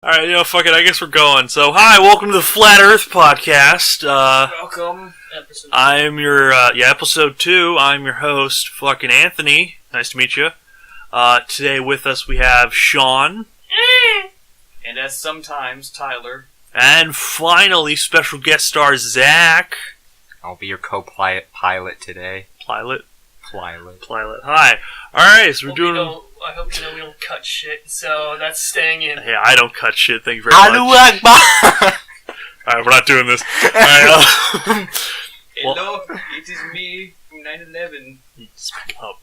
Alright, fuck it, I guess we're going. So, hi, welcome to the Flat Earth Podcast. Welcome. Episode 2. I'm your, episode 2. I'm your host, fucking Anthony. Nice to meet you. Today with us we have Sean. And as sometimes, Tyler. And finally, special guest star Zach. I'll be your co-pilot today. Pilot? Pilot. Hi. Alright, so we're doing... I hope you know we don't cut shit, so that's staying in. Hey, I don't cut shit, thank you very much. Alright, we're not doing this. Alright, Hello, it is me from 9/11. Speak up.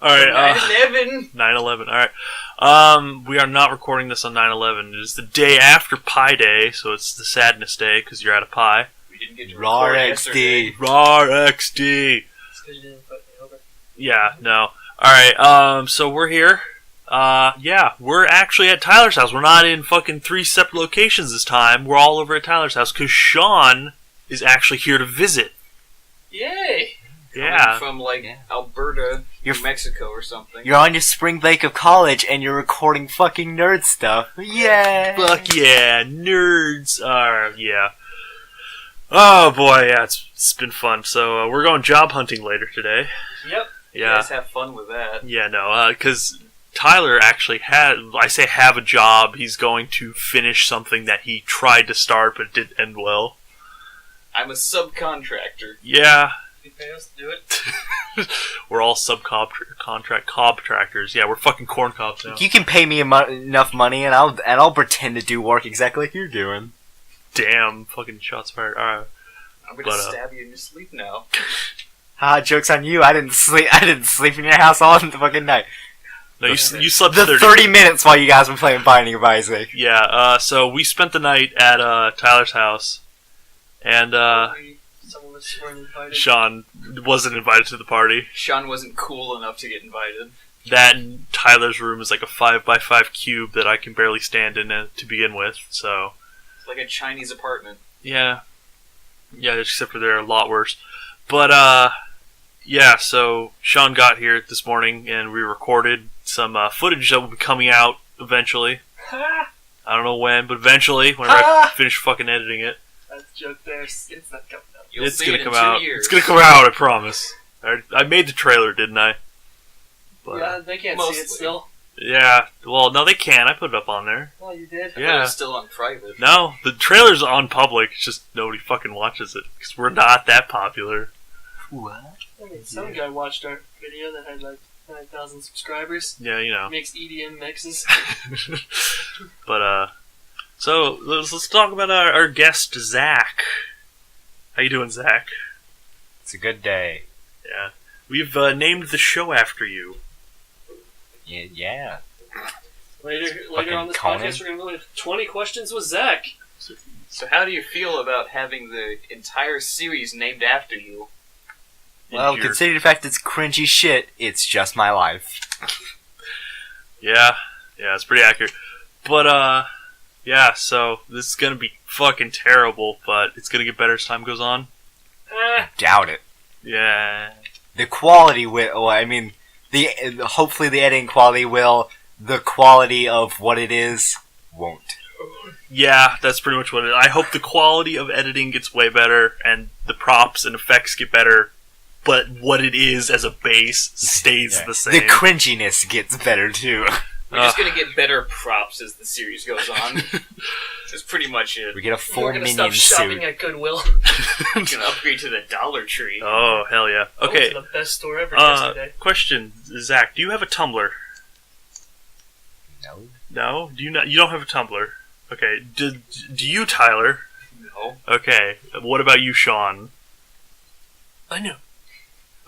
Alright, 9/11! 9/11, alright. We are not recording this on 9/11. It is the day after Pi Day, so it's the sadness day, because you're out of pie. We didn't get to record yesterday. Rawr XD! It's because you didn't put me over. Yeah, no. Alright, so we're here. We're actually at Tyler's house. We're not in fucking 3 separate locations this time. We're all over at Tyler's house, because Sean is actually here to visit. Yay! Yeah. Coming from, Alberta, New Mexico or something. You're on your spring break of college and you're recording fucking nerd stuff. Yeah. Fuck yeah, nerds are, yeah. Oh boy, yeah, it's been fun. So, we're going job hunting later today. Yep. Yeah. You guys have fun with that. Yeah, no, because Tyler actually have a job. He's going to finish something that he tried to start but didn't end well. I'm a subcontractor. Yeah. You pay us to do it? We're all subcontractors. Yeah, we're fucking corn cobs now. You can pay me enough money and I'll pretend to do work exactly like you're doing. Damn, fucking shots fired. Alright. I'm gonna stab you in your sleep now. Joke's on you. I didn't sleep in your house all the fucking night. No, you slept the 30 minutes while you guys were playing Binding of Isaac. Yeah, so we spent the night at Tyler's house, and Some of us weren't invited. Sean wasn't invited to the party. Sean wasn't cool enough to get invited. That and Tyler's room is like a 5x5 cube that I can barely stand in to begin with, so... It's like a Chinese apartment. Yeah. Yeah, except for they're a lot worse. But, yeah, so Sean got here this morning and we recorded some footage that will be coming out eventually. I don't know when, but eventually, whenever I finish fucking editing it. That joke there, it's not coming out. It's gonna come out. It's gonna come out, I promise. I made the trailer, didn't I? But, yeah, they can't see it still. Yeah, well, no, they can. I put it up on there. Oh, you did? Yeah. It's still on private. No, the trailer's on public. It's just nobody fucking watches it because we're not that popular. What? I mean, some guy watched our video that had 9,000 subscribers. Yeah, you know. Makes EDM mixes. But so let's talk about our guest Zach. How you doing, Zach? It's a good day. Yeah, we've named the show after you. Yeah. Later on this podcast, we're going to go into 20 questions with Zach. So how do you feel about having the entire series named after you? Well, considering the fact it's cringy shit, it's just my life. Yeah, it's pretty accurate. But, yeah, so this is going to be fucking terrible, but it's going to get better as time goes on. Doubt it. Yeah. The quality will, hopefully the editing quality will, the quality of what it is won't. Yeah, that's pretty much what it is. I hope the quality of editing gets way better, and the props and effects get better, but what it is as a base stays the same. The cringiness gets better, too. We're just going to get better props as the series goes on. That's pretty much it. We get a full minion suit. We're going to stop shopping at Goodwill. We're going to upgrade to the Dollar Tree. Oh, hell yeah. Okay. The best store ever yesterday. Question, Zach, do you have a Tumblr? No. No? You don't have a Tumblr? Okay. Do you, Tyler? No. Okay. What about you, Sean? I know.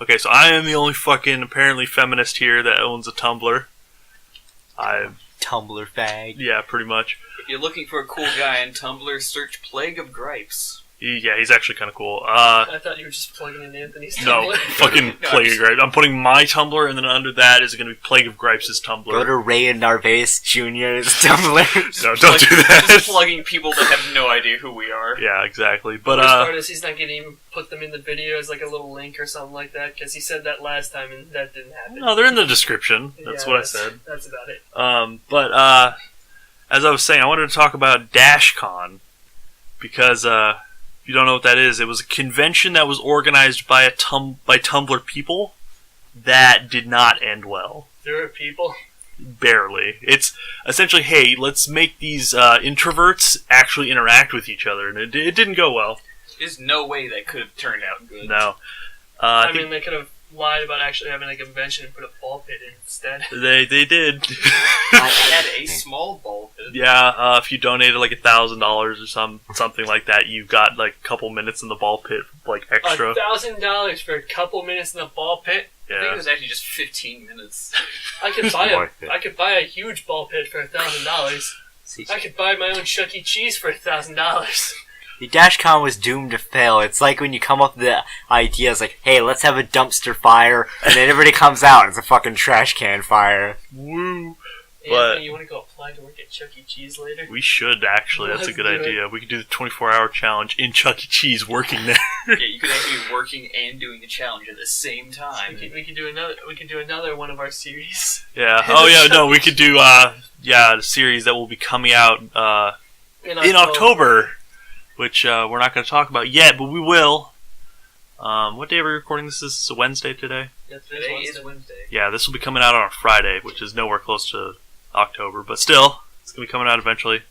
Okay, so I am the only fucking apparently feminist here that owns a Tumblr. Tumblr fag. Yeah, pretty much. If you're looking for a cool guy on Tumblr, search Plague of Gripes. Yeah, he's actually kind of cool. I thought you were just plugging in Anthony's Tumblr. No, fucking Plague of Gripes. I'm putting my Tumblr, and then under that is going to be Plague of Gripes' Tumblr. Go to Ray Narvaez Jr.'s Tumblr. No, don't do that. Just plugging people that have no idea who we are. Yeah, exactly. But the worst part is he's not going to even put them in the video as like a little link or something like that, because he said that last time and that didn't happen. No, they're in the description. That's what I said. That's about it. as I was saying, I wanted to talk about DashCon because if you don't know what that is, it was a convention that was organized by by Tumblr people that did not end well. There were people? Barely. It's essentially, hey, let's make these introverts actually interact with each other, and it didn't go well. There's no way that could have turned out good. No. I mean, they could have lied about actually having a convention and put a ball pit in instead. They did. I had a small ball pit. Yeah, if you donated like $1,000 or something like that, you got like a couple minutes in the ball pit, like extra. $1,000 for a couple minutes in the ball pit? Yeah. I think it was actually just 15 minutes. I could buy a huge ball pit for $1,000. I could buy my own Chuck E. Cheese for $1,000. The DashCon was doomed to fail. It's like when you come up with the ideas like, hey, let's have a dumpster fire, and then everybody comes out and it's a fucking trash can fire. Woo! Anthony, you want to go apply to work at Chuck E. Cheese later? We should, actually. That's a good idea. We could do the 24-hour challenge in Chuck E. Cheese working there. Yeah, you could actually be working and doing the challenge at the same time. We could do another one of our series. Yeah. Oh, yeah, no, we could do, the series that will be coming out in October, which we're not going to talk about yet, but we will. What day are we recording this? This is a Wednesday today? Yeah, today is Wednesday. Yeah, this will be coming out on a Friday, which is nowhere close to October, but still, it's going to be coming out eventually.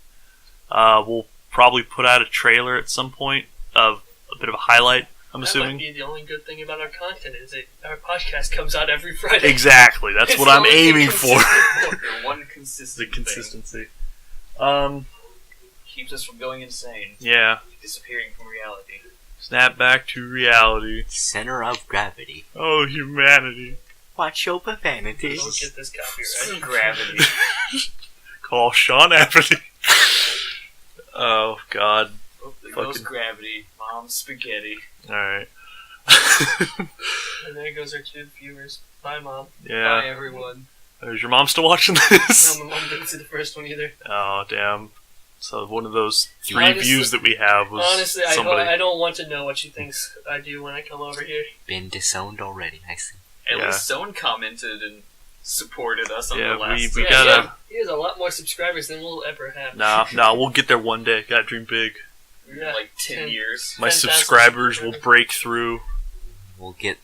We'll probably put out a trailer at some point of a bit of a highlight, I'm assuming. That might be the only good thing about our content is that our podcast comes out every Friday. Exactly, that's what I'm aiming for. One consistent The consistency. Keeps us from going insane. Yeah. Disappearing from reality. Snap back to reality. Center of gravity. Oh, humanity. Watch your profanity. Don't get this copyright. Gravity. Call Sean Anthony. Oh, God. Oh, there goes gravity. Mom's spaghetti. Alright. And there goes our 2 viewers. Bye, Mom. Yeah. Bye, everyone. Is your mom still watching this? No, my mom didn't see the first one either. Oh, damn. So one of those 3 views that we have was honestly, somebody. I don't want to know what she thinks I do when I come over here. Been disowned already, I see. At least someone commented and supported us on the last. we gotta. He has a lot more subscribers than we'll ever have. Nah, we'll get there one day. Gotta dream big. Yeah, like 10 years. My subscribers will break through.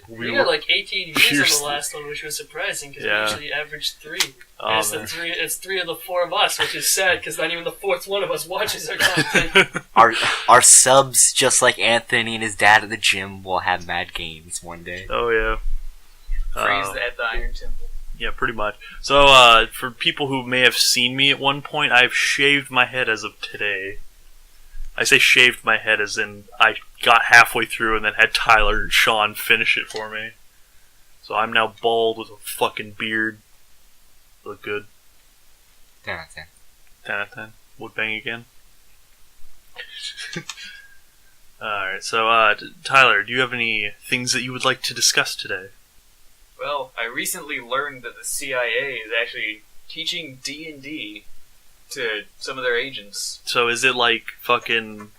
We got like 18 views on the last one, which was surprising because we usually average 3. Oh, it's 3 of the 4 of us, which is sad because not even the 4th one of us watches our content. Our subs, just like Anthony and his dad at the gym, will have mad gains one day. Oh yeah. Praise at the Iron Temple. Yeah, pretty much. So for people who may have seen me at one point, I've shaved my head as of today. I say shaved my head as in I got halfway through and then had Tyler and Sean finish it for me. So I'm now bald with a fucking beard. Look good. 10 out of 10. 10 out of 10. Would bang again. Alright, so Tyler, do you have any things that you would like to discuss today? Well, I recently learned that the CIA is actually teaching D&D to some of their agents. So is it like fucking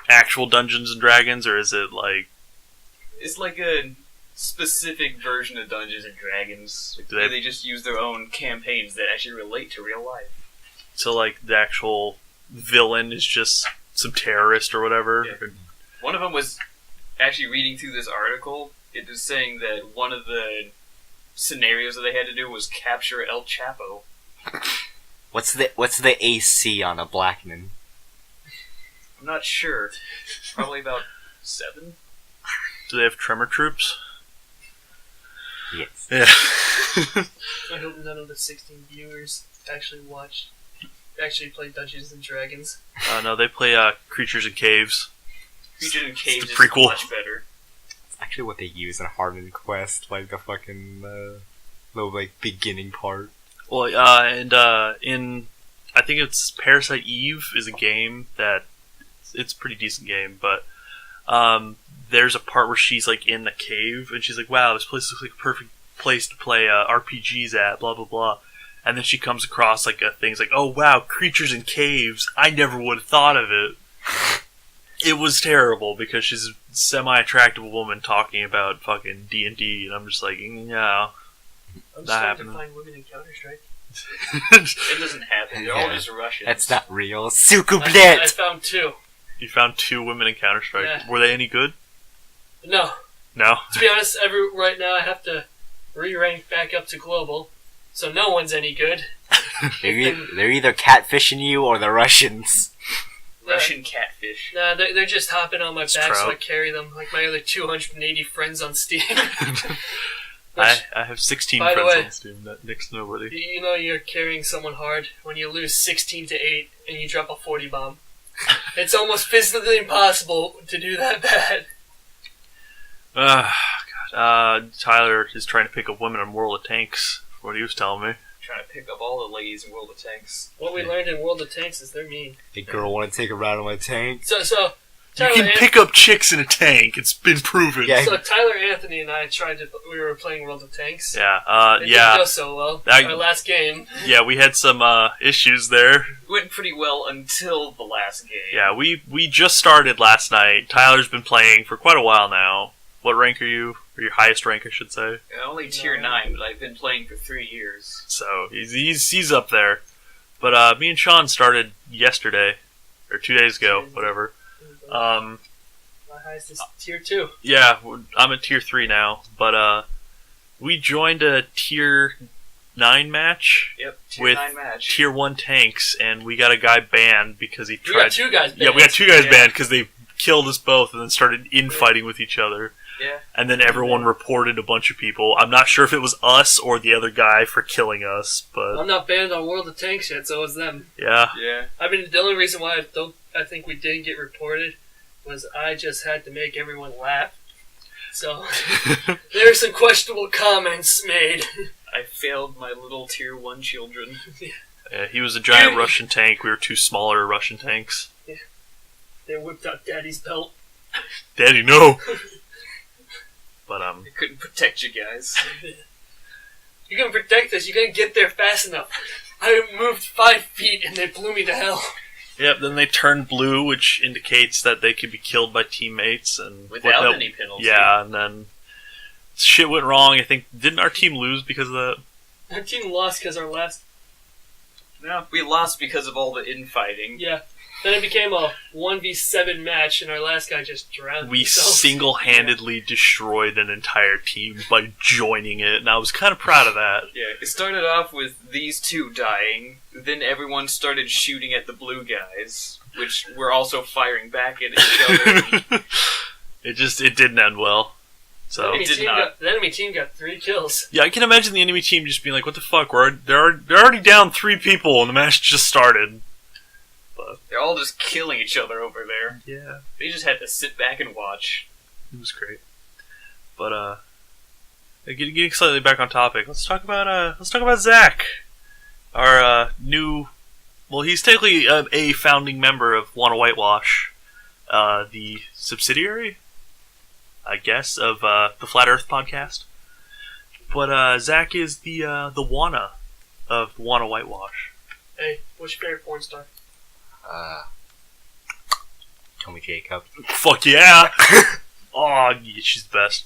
actual Dungeons and Dragons, or is it like... It's like a specific version of Dungeons and Dragons. Where they just use their own campaigns that actually relate to real life. So like the actual villain is just some terrorist or whatever? Yeah. One of them was actually reading through this article. It was saying that one of the scenarios that they had to do was capture El Chapo. What's the AC on a Blackman? I'm not sure. Probably about 7. Do they have tremor troops? Yes. Yeah. I hope none of the 16 viewers actually play Dungeons and Dragons. No, they play Creatures in Caves. Creatures in Caves is prequel. much better. It's actually what they use in Hardened Quest, like the fucking little like beginning part. Well, and in I think it's Parasite Eve is a game that it's a pretty decent game, but there's a part where she's like in the cave and she's like, "Wow, this place looks like a perfect place to play RPGs at." Blah blah blah, and then she comes across like things like, "Oh wow, creatures in caves! I never would have thought of it." It was terrible because she's a semi-attractive woman talking about fucking D&D, and I'm just like, yeah. I'm starting to find women in Counter-Strike. It doesn't happen. They're all just Russians. That's not real. Sukublet! I found 2. You found 2 women in Counter-Strike. Yeah. Were they any good? No. No? To be honest, right now I have to re-rank back up to global, so no one's any good. They're either catfishing you or the Russians. Russian catfish. Nah, they're just hopping on my It's back so trout. I carry them, like my other 280 friends on Steam. I have 16 by the friends way, on Steam. Next to nobody. You know you're carrying someone hard when you lose 16-8 and you drop a 40 bomb. It's almost physically impossible to do that bad. God. Tyler is trying to pick up women in World of Tanks. What he was telling me. Trying to pick up all the ladies in World of Tanks. What we learned in World of Tanks is they're mean. The girl want to take a ride on my tank. So You can pick up chicks in a tank. It's been proven. Yeah. So Tyler, Anthony, and I we were playing World of Tanks. Yeah. It didn't go so well. That- Our last game. Yeah, we had some issues there. It went pretty well until the last game. Yeah, we just started last night. Tyler's been playing for quite a while now. What rank are you? Or your highest rank, I should say. Only tier 9, but I've been playing for 3 years. So he's up there. But me and Sean started yesterday, or 2 days ago, whatever. My highest is tier 2. Yeah, I'm at tier 3 now. But we joined a tier 9 match. Yep, tier with 9 match. tier 1 tanks, and we got a guy banned because he We tried. got 2 guys banned. Yeah, we got 2 guys Yeah. banned because they killed us both and then started infighting with each other. Yeah. And then everyone reported a bunch of people. I'm not sure if it was us or the other guy for killing us, but I'm not banned on World of Tanks yet, so it's them. yeah. Yeah. I mean, the only reason why I think we didn't get reported was I just had to make everyone laugh. So there are some questionable comments made. I failed my little tier 1 children. Yeah, he was a giant Russian tank. We were 2 smaller Russian tanks. They whipped out Daddy's belt. Daddy, no. But I couldn't protect you guys. You're gonna protect us. You're gonna get there fast enough. I moved 5 feet and they blew me to hell. Yep. Then they turned blue, which indicates that they could be killed by teammates and Without any penalty. Yeah, and then shit went wrong. I think didn't our team lose because of that? Our team lost because our last. No, we lost because of all the infighting. Yeah. Then it became a 1v7 match, and our last guy just drowned. We himself. single-handedly destroyed an entire team by joining it, and I was kind of proud of that. Yeah, it started off with these 2 dying, then everyone started shooting at the blue guys, which were also firing back at each other. It didn't end well. So It did not. The enemy team got 3 kills. yeah, I can imagine the enemy team just being like, "What the fuck? They're already down 3 people, and the match just started." They're all just killing each other over there. Yeah, They just had to sit back and watch. it was great. But getting slightly back on topic, let's talk about Zach, our new. Well, he's technically a founding member of Wanna Whitewash, the subsidiary, I guess, of the Flat Earth podcast. But Zach is the Wanna of Wanna Whitewash. Hey, what's your favorite porn star? Tommy Jacob. Fuck yeah! Oh, yeah, she's the best.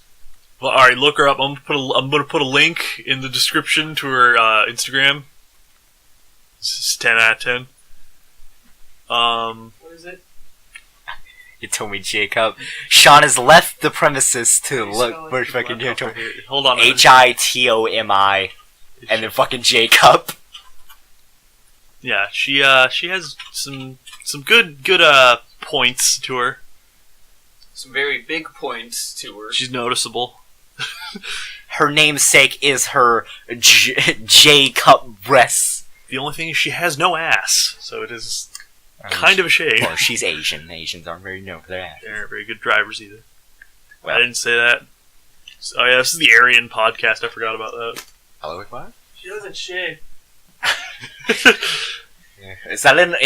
Well, all right, look her up. I'm gonna put a link in the description to her Instagram. This is 10 out of 10. What is it? You told me Jacob. Sean has left the premises to Please look spell it. for fucking Hold on. Hitomi, and then fucking Jacob. Yeah, she has some good points to her. Some very big points to her. She's noticeable. Her namesake is her J-cup breasts. The only thing is she has no ass, so it is kind of a shame. Well, she's Asian. Asians aren't very known for their ass. They aren't very good drivers either. Well. I didn't say that. Oh yeah, this is the Aryan podcast. I forgot about that. Hello, what? She doesn't shave. Is that an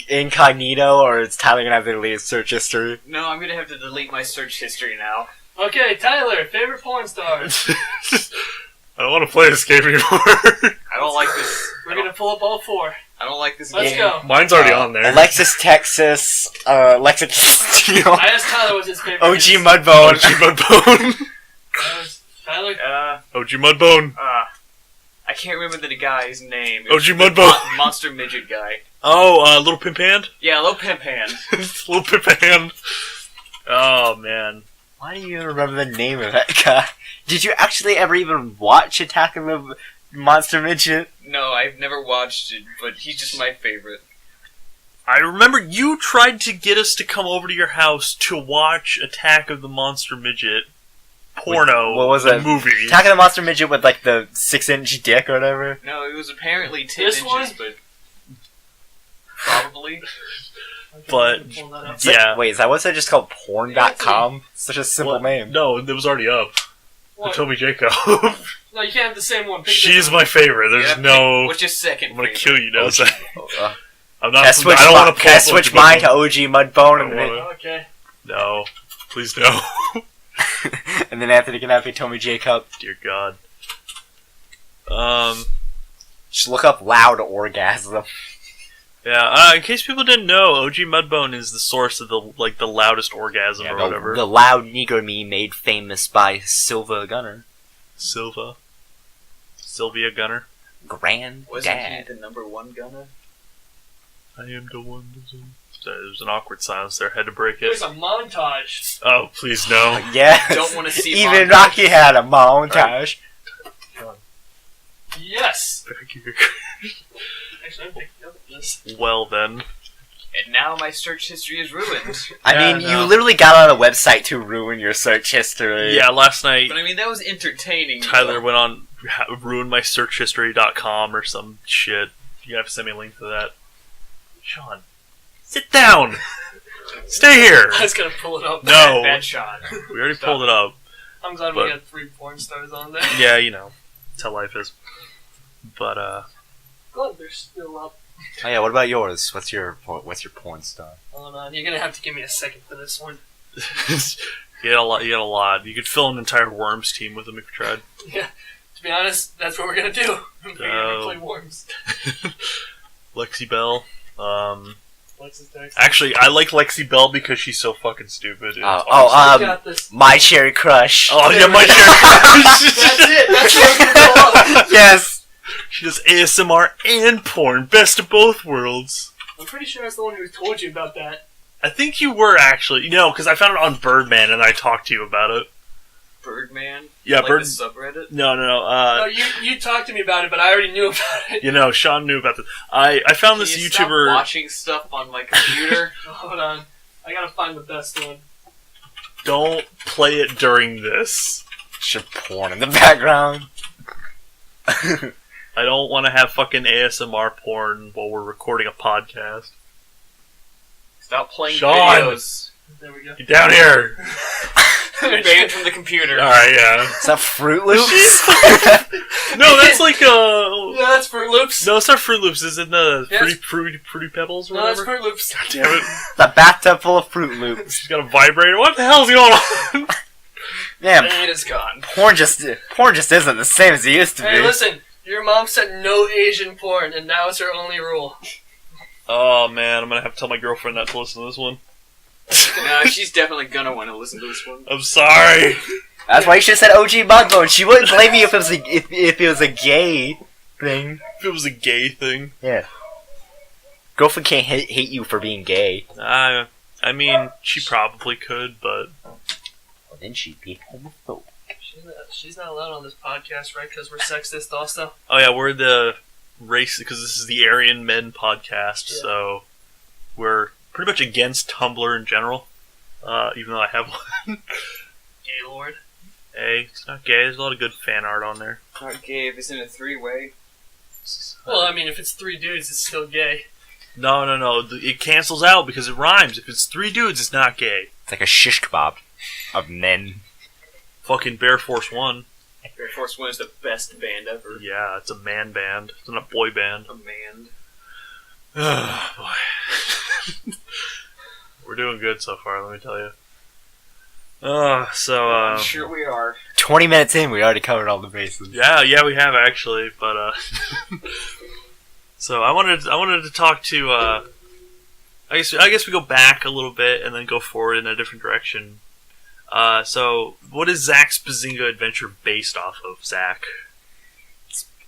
incognito, or is Tyler gonna have to delete his search history? No, I'm gonna have to delete my search history now. Okay, Tyler, favorite porn star. I don't want to play this game anymore. I don't like this. We're gonna pull up all 4. I don't like this Let's game. go. Mine's already on there. Alexis, Texas, Lexington, I asked Tyler what's his favorite. OG is. Mudbone. OG Mudbone. Tyler, OG Mudbone. I can't remember the guy's name. OG Mudbone. Monster Midget guy. Oh, Little Pimp Hand? Yeah, Little Pimp Hand. Little Pimp Hand. Oh, man. Why do you remember the name of that guy? Did you actually ever even watch Attack of the Monster Midget? No, I've never watched it, but he's just my favorite. I remember you tried to get us to come over to your house to watch Attack of the Monster Midget porno. What was the it? Movie. Attack of the Monster Midget with like the 6-inch dick or whatever. No, it was apparently 10 This inches, one? but probably. But Yeah. Wait, is that what's it just called porn.com? Such a simple What? name. No, it was already up. What? Toby Jacob. No, you can't have the same one. Pick She's different. my favorite. There's Yeah, no. What's your second? I'm gonna favorite? kill you now. So. Uh, I'm not. Can I switch, I don't want to can I switch mine to OG Mudbone and then, Okay. No, please no. and then Anthony can have Tommy Jacob? Dear God. Just look up loud orgasm. Yeah. In case people didn't know, OG Mudbone is the source of the loudest orgasm or whatever. The loud Negro meme made famous by Sylvia Gunner. Sylvia Gunner. Wasn't Granddad. he the #1 gunner? I am the one. There's an awkward silence there. Had to break There's it. a montage. Oh, please no. Yes. Don't wanna see Even montage. Rocky had a montage. Yes. Actually, I'm picking up this. Well then. And now my search history is ruined. I Yeah, mean, no. you literally got on a website to ruin your search history. Yeah, last night But I mean, that was entertaining. Tyler though. went on ruinmysearchhistory.com or some shit. You have to send me a link to that. Sean, sit down. Stay here. I was gonna pull it up. No, Bad shot. we already pulled it up. I'm glad But- we got 3 porn stars on there. Yeah, you know, that's how life is. But Glad they're still up. Oh yeah, what about yours? What's your porn star? Hold on, you're gonna have to give me a second for this one. you got a lot. You got a lot. You could fill an entire Worms team with them if you tried. Yeah. To be honest, that's what we're gonna do. We're gonna play Worms. Lexi Bell. Alexis Dex. Actually, I like Lexi Bell because she's so fucking stupid. It's Oh, awesome. We got this. My Cherry Crush. Oh yeah, my That's it. That's what I was gonna pull up. Yes. She does ASMR and porn. Best of both worlds. I'm pretty sure I was the one who told you about that. I think you were actually. You know, because I found it on Birdman and I talked to you about it. Birdman? Yeah, like Bird. the subreddit? No. No, you talked to me about it, but I already knew about it. You know, Sean knew about this. I found this Can you stop YouTuber. watching stuff on my computer? Hold on. I gotta find the best one. Don't play it during this. Should porn in the background. I don't want to have fucking ASMR porn while we're recording a podcast. Stop playing Sean! videos. There we go. Get down here. You're banned from the computer. Alright, yeah. Is that Fruit Loops? No, that's like, Yeah, that's Fruit Loops. No, it's not Fruit Loops. Is it the Yes. Fruity Pebbles or No, that's whatever? Fruit Loops. God damn it. The bathtub full of Fruit Loops. She's got a vibrator. What the hell's going on? Man, And it's gone. porn just isn't the same as it used to Hey, be. listen. Your mom said no Asian porn, and now it's her only rule. Oh man, I'm gonna have to tell my girlfriend not to listen to this one. Nah, she's definitely gonna want to listen to this one. I'm sorry. That's why you should have said OG Mudbone. She wouldn't blame me if it was if it was a gay thing. If it was a gay thing. Yeah. Girlfriend can't hate you for being gay. I mean, she probably could, but Well, then she'd be homophobic. She's not allowed on this podcast, right? Because we're sexist also. oh yeah, we're the race because this is the Aryan Men podcast, Yeah. so we're pretty much against Tumblr in general. Even though I have one. Gaylord. Hey, it's not gay. There's a lot of good fan art on there. Not gay if it's in a 3-way. Well, I mean, if it's 3 dudes, it's still gay. No. It cancels out because it rhymes. If it's 3 dudes, it's not gay. It's like a shish kebab of men. Fucking Bear Force One. Air Force One is the best band ever. Yeah, it's a man band. It's not a boy band. A man. Oh, boy. We're doing good so far, let me tell you. I'm sure we are. 20 minutes in, we already covered all the bases. Yeah, we have actually, but so I wanted to talk to I guess we go back a little bit and then go forward in a different direction. So what is Zach's Bazinga adventure based off of, Zach?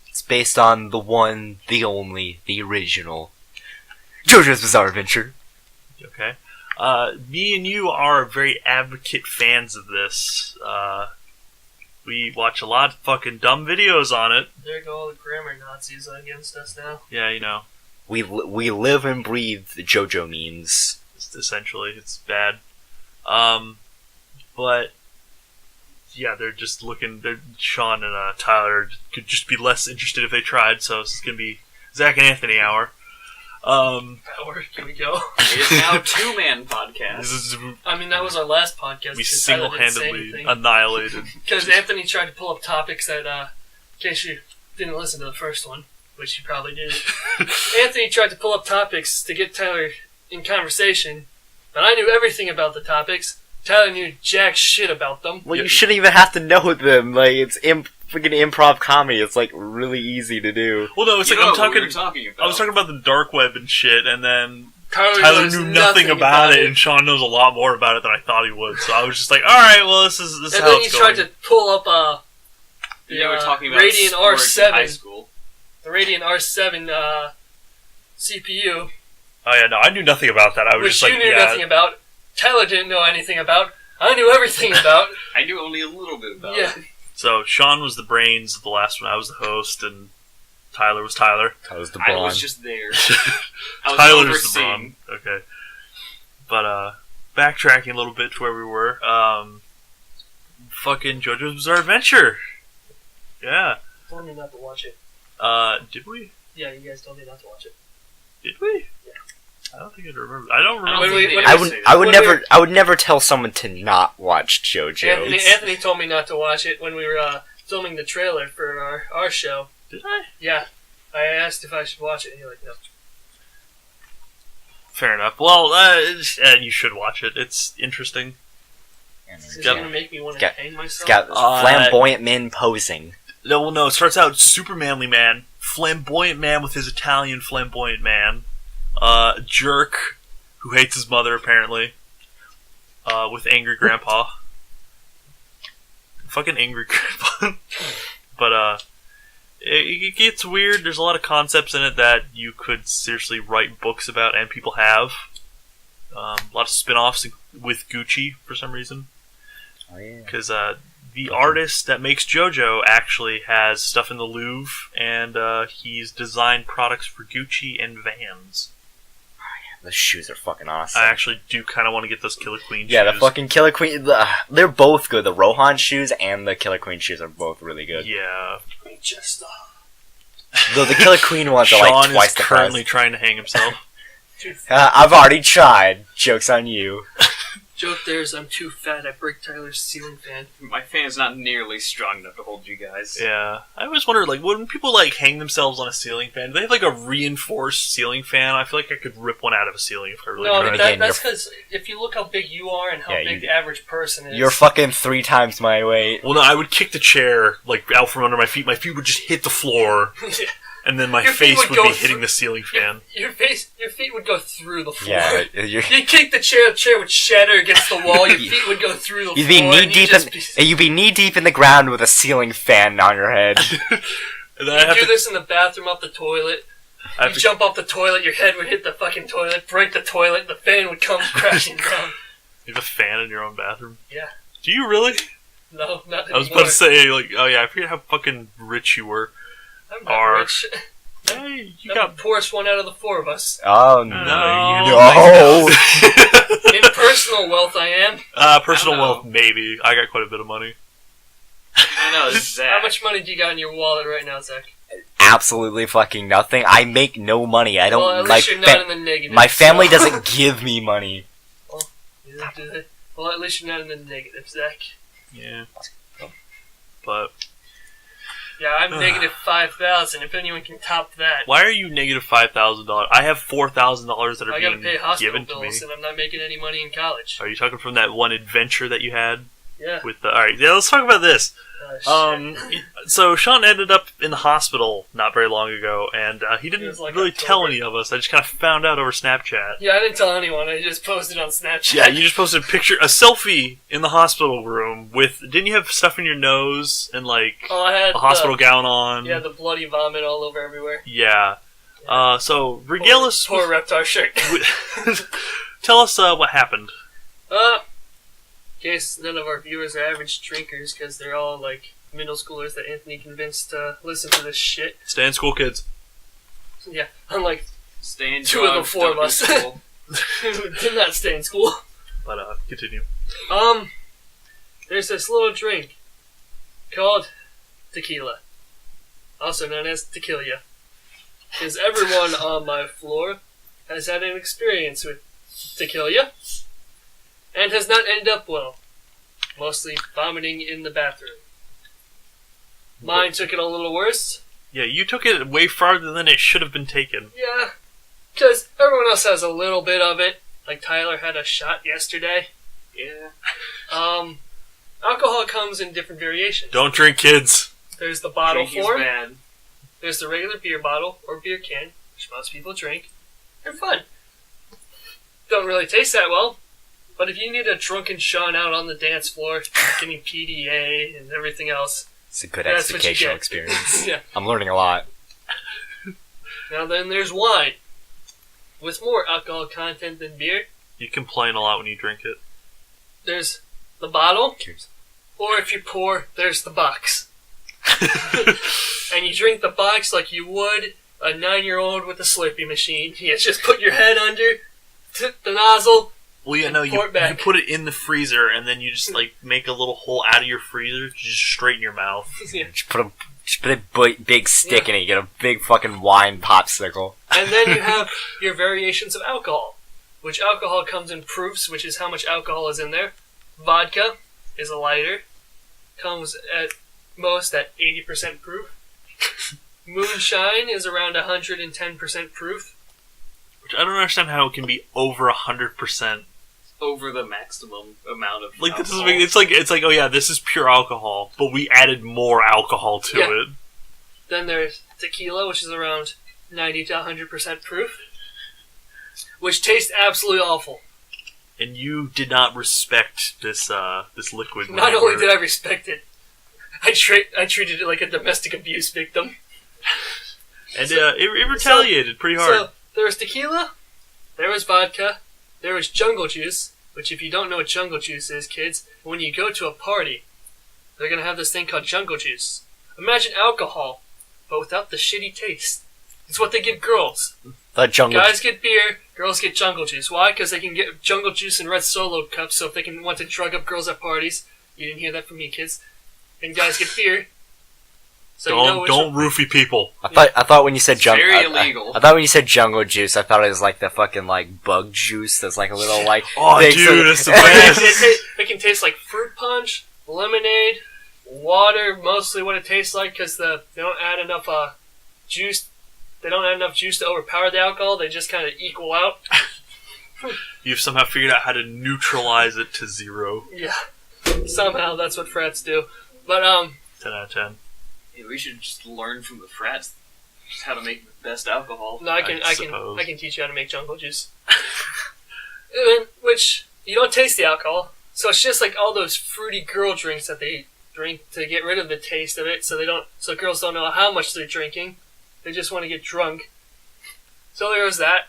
It's It's based on the one, the only, the original JoJo's Bizarre Adventure. Okay. Me and you are very advocate fans of this. We watch a lot of fucking dumb videos on it. There go all the grammar Nazis against us now. Yeah, you know. We live and breathe the JoJo memes. Essentially, it's bad. But yeah, they're just looking. Sean and Tyler could just be less interested if they tried. So this is gonna be Zach and Anthony hour. Power, can we go? It is now a two-man podcast. I mean, that was our last podcast. We single-handedly annihilated. Because Anthony tried to pull up topics that, in case you didn't listen to the first one, which you probably did, Anthony tried to pull up topics to get Tyler in conversation, but I knew everything about the topics. Tyler knew jack shit about them. Well, you shouldn't even have to know them. Like, it's freaking improv comedy. It's like really easy to do. Well, no, it's like I was talking about the dark web and shit, and then Tyler knew nothing about it, and Sean knows a lot more about it than I thought he would. So I was just like, all right, well, this is and how then it's he going. tried to pull up we're talking about Radeon sports in high R7, school. the Radeon R7 CPU, Oh yeah, no, I knew nothing about that. I was which just like, you knew yeah. nothing about. Tyler didn't know anything about. I knew everything about. I knew only a little bit about Yeah. it. So Sean was the brains of the last one. I was the host, and Tyler was Tyler. That was the I brawn. was just there. I was Tyler's the overseeing. brawn. Okay. But backtracking a little bit to where we were, fucking JoJo's Bizarre Adventure. Yeah. Told me not to watch it. Did we? Yeah, you guys told me not to watch it. Did we? Yeah. I don't think I remember. I don't remember. I would never tell someone to not watch JoJo. Anthony told me not to watch it when we were filming the trailer for our show. Did I? Yeah. I asked if I should watch it, and you're like, no. Fair enough. Well, you should watch it. It's interesting. Is it going to make me want to hang myself? It's got flamboyant men posing. No, it starts out super manly man, flamboyant man with his Italian flamboyant man, jerk who hates his mother apparently, with angry grandpa. Fucking angry grandpa. But it gets weird. There's a lot of concepts in it that you could seriously write books about, and people have. A lot of spin-offs with Gucci for some reason. Oh yeah. Because the artist that makes JoJo actually has stuff in the Louvre, and he's designed products for Gucci and Vans. Oh, yeah, those shoes are fucking awesome. I actually do kind of want to get those Killer Queen shoes. Yeah, the fucking Killer Queen. They're both good. The Rohan shoes and the Killer Queen shoes are both really good. Yeah. Just Though the Killer Queen ones are like twice the Sean is currently trying to hang himself. I've already tried. Joke's on you. Joke there is I'm too fat. I break Tyler's ceiling fan. My fan's not nearly strong enough to hold you guys. Yeah. I always wonder, like, when people, like, hang themselves on a ceiling fan, do they have, like, a reinforced ceiling fan? I feel like I could rip one out of a ceiling if I really No, tried. that's because if you look how big you are and how big the average person is. You're fucking 3 times my weight. Well, no, I would kick the chair, like, out from under my feet. My feet would just hit the floor. And then my face would be hitting the ceiling fan. Your feet would go through the floor. Yeah, you kick the chair would shatter against the wall. Your feet would go through the floor. You'd be knee deep in the ground with a ceiling fan on your head. And then you do this in the bathroom off the toilet. You jump off the toilet, your head would hit the fucking toilet, break the toilet, the fan would come crashing down. You have a fan in your own bathroom? Yeah. Do you really? No, not anymore. I was about to say, like, oh yeah, I forget how fucking rich you were. I'm not rich. Hey, you got the poorest one out of the 4 of us. Oh no! In personal wealth, I am. Personal wealth, maybe. I got quite a bit of money. I know, Zach. How much money do you got in your wallet right now, Zach? Absolutely fucking nothing. I make no money. I don't. Well, at least you're not in the negative. My family doesn't give me money. Well, do they? Well, at least you're not in the negative, Zach. Yeah. But. Yeah, I'm negative 5,000. If anyone can top that. Why are you negative $5,000? I have $4,000 that are being pay hospital given to me. bills, and I'm not making any money in college. Are you talking from that one adventure that you had? Yeah. Let's talk about this. Shit. So Sean ended up in the hospital not very long ago, and he didn't really tell any of us. I just kind of found out over Snapchat. Yeah, I didn't tell anyone. I just posted on Snapchat. Yeah, you just posted a selfie in the hospital room with. Didn't you have stuff in your nose and I had a hospital gown on? Yeah, the bloody vomit all over everywhere. Yeah. So regale us. Poor Reptar shirt. Tell us what happened. In case none of our viewers are average drinkers, because they're all like middle schoolers that Anthony convinced to listen to this shit. Stay in school, kids. Yeah, unlike stay in two of the four of us who did not stay in school. But continue. There's this little drink called tequila, also known as tequila. Because everyone on my floor has had an experience with tequila. And has not ended up well. Mostly vomiting in the bathroom. Mine took it a little worse. Yeah, you took it way farther than it should have been taken. Yeah, because everyone else has a little bit of it. Like Tyler had a shot yesterday. Yeah. Alcohol comes in different variations. Don't drink, kids. There's the bottle Drinking's form. bad. There's the regular beer bottle or beer can, which most people drink. They're fun. Don't really taste that well. But if you need a drunken Sean out on the dance floor, getting PDA and everything else, It's a good that's what you educational get. experience. Yeah. I'm learning a lot. Now then there's wine. With more alcohol content than beer, You complain a lot when you drink it. there's the bottle, Cheers. or if you're poor, there's the box. And you drink the box like you would a 9-year-old with a Slurpee machine. You just put your head under the nozzle. Well, yeah, no, you put it in the freezer, and then you just make a little hole out of your freezer, just straight in your mouth. Yeah. Just put a big stick in it. You get a big fucking wine popsicle. And then you have your variations of alcohol, which alcohol comes in proofs, which is how much alcohol is in there. Vodka is a lighter, comes at most at 80% proof. Moonshine is around 110% proof. Which I don't understand how it can be over 100%. Over the maximum amount of This alcohol. is it's like, oh yeah, this is pure alcohol, but we added more alcohol to Yeah. it. Then there's tequila, which is around 90 to 100% proof, which tastes absolutely awful. And you did not respect this liquid. Not only did I respect it, I treated it like a domestic abuse victim. And it retaliated pretty hard. So there was tequila, there was vodka, there was jungle juice, which if you don't know what jungle juice is, kids, when you go to a party, they're going to have this thing called jungle juice. Imagine alcohol, but without the shitty taste. It's what they give girls. Guys get beer, girls get jungle juice. Why? Because they can get jungle juice in red Solo cups, so if they can want to drug up girls at parties. You didn't hear that from me, kids. And guys get beer. So don't roofie people. I thought when you said jungle, very illegal. I thought when you said jungle juice, I thought it was like the fucking bug juice. That's like a little oh thing, dude, that's the best. It can taste like fruit punch, lemonade, water. Mostly what it tastes like because they don't add enough juice. They don't add enough juice to overpower the alcohol. They just kind of equal out. You've somehow figured out how to neutralize it to 0. Yeah, somehow that's what frats do. But 10 out of 10. Yeah, we should just learn from the frats just how to make the best alcohol. No, I can teach you how to make jungle juice. Which you don't taste the alcohol, so it's just like all those fruity girl drinks that they drink to get rid of the taste of it, so girls don't know how much they're drinking. They just want to get drunk. So there was that.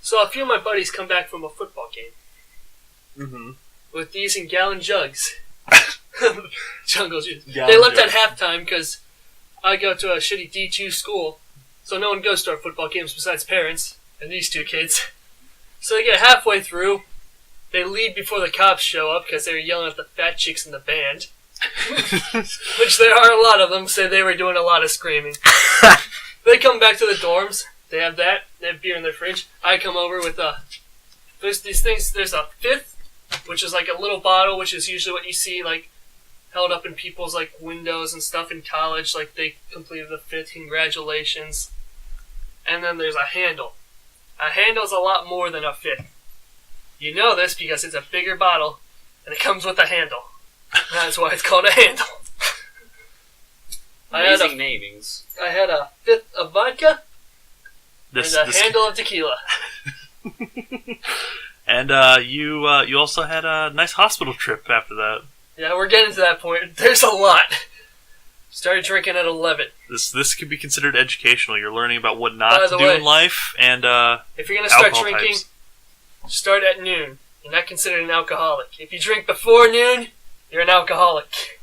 So a few of my buddies come back from a football game with these in gallon jugs. Jungle juice. They left at halftime because I go to a shitty D2 school, so no one goes to our football games besides parents and these two kids. So they get halfway through, they leave before the cops show up because they were yelling at the fat chicks in the band, which there are a lot of them, so they were doing a lot of screaming. They come back to the dorms, they have beer in their fridge. I come over with there's these things, there's a fifth, which is like a little bottle, which is usually what you see held up in people's windows and stuff in college, they completed the fifth, congratulations. And then there's a handle. A handle's a lot more than a fifth. You know this because it's a bigger bottle and it comes with a handle. That's why it's called a handle. Amazing namings. I had a fifth of vodka and a This handle of tequila. And you also had a nice hospital trip after that. Yeah, we're getting to that point. There's a lot. Started drinking at 11. This could be considered educational. You're learning about what not By to the do way, in life, and if you're gonna start alcohol drinking, types. start at noon. You're not considered an alcoholic. If you drink before noon, you're an alcoholic.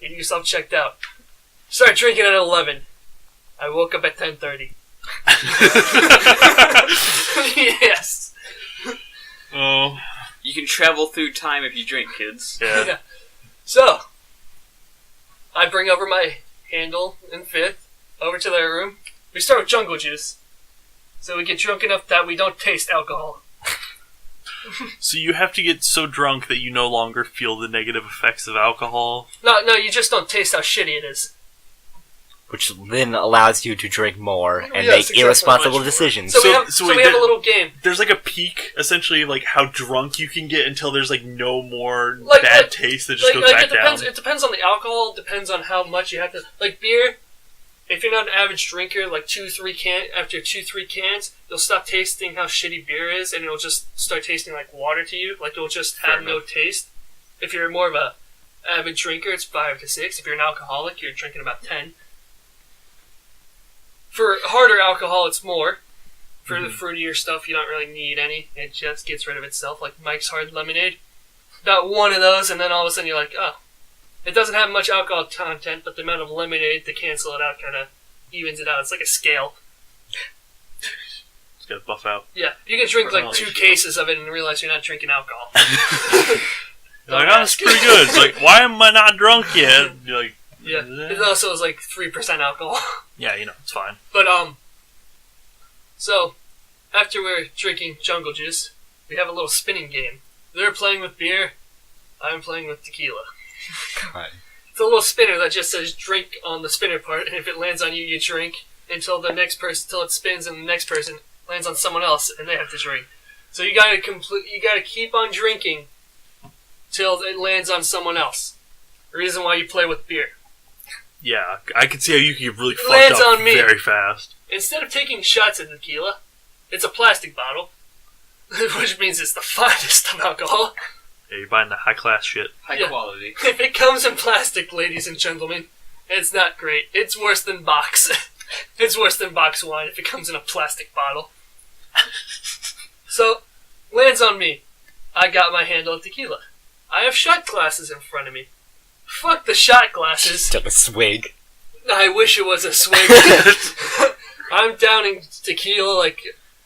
Get yourself checked out. Start drinking at 11. I woke up at 10:30. Yes. Oh, You can travel through time if you drink, kids. yeah. So, I bring over my handle and fifth over to their room. We start with jungle juice. So we get drunk enough that we don't taste alcohol. So you have to get so drunk that you no longer feel the negative effects of alcohol. No, you just don't taste how shitty it is. Which then allows you to drink more and Yes, make exactly, irresponsible much more. decisions. So, we So- have, so so wait, we have a there- little game. There's like a peak, essentially, like how drunk you can get until there's like no more Like- bad like- taste that just goes it back depends. down. It depends on the alcohol. It depends on how much you have to. Like beer, if you're not an average drinker, like after 2-3 cans, you'll stop tasting how shitty beer is, and it'll just start tasting like water to you. Like it'll just have Fair no enough. taste. If you're more of a avid drinker, it's 5 to 6. If you're an alcoholic, you're drinking about 10. For harder alcohol, it's more. For the fruitier stuff, you don't really need any. It just gets rid of itself, like Mike's Hard Lemonade. About one of those, and then all of a sudden you're like, oh. It doesn't have much alcohol content, but the amount of lemonade to cancel it out kind of evens it out. It's like a scale. It's got to buff out. Yeah, you can drink like Oh, 2 shit. cases of it and realize you're not drinking alcohol. You're like, oh, that's pretty good. It's like, why am I not drunk yet? You're like, Yeah, it also is like 3% alcohol. yeah, it's fine. But, so, after we're drinking jungle juice, we have a little spinning game. They're playing with beer, I'm playing with tequila. God. It's a little spinner that just says drink on the spinner part, and if it lands on you, you drink until the next person, until it spins, and the next person lands on someone else, and they have to drink. So you gotta keep on drinking till it lands on someone else. The reason why you play with beer. Yeah, I can see how you can get really It fucked lands up on me. very fast. Instead of taking shots of tequila, it's a plastic bottle, which means it's the finest of alcohol. Yeah, you're buying the high class shit. High Yeah. quality. If it comes in plastic, ladies and gentlemen, it's not great. It's worse than box. It's worse than box wine if it comes in a plastic bottle. So, lands on me. I got my handle of tequila. I have shot glasses in front of me. Fuck the shot glasses. Took a swig. I wish it was a swig. I'm downing tequila like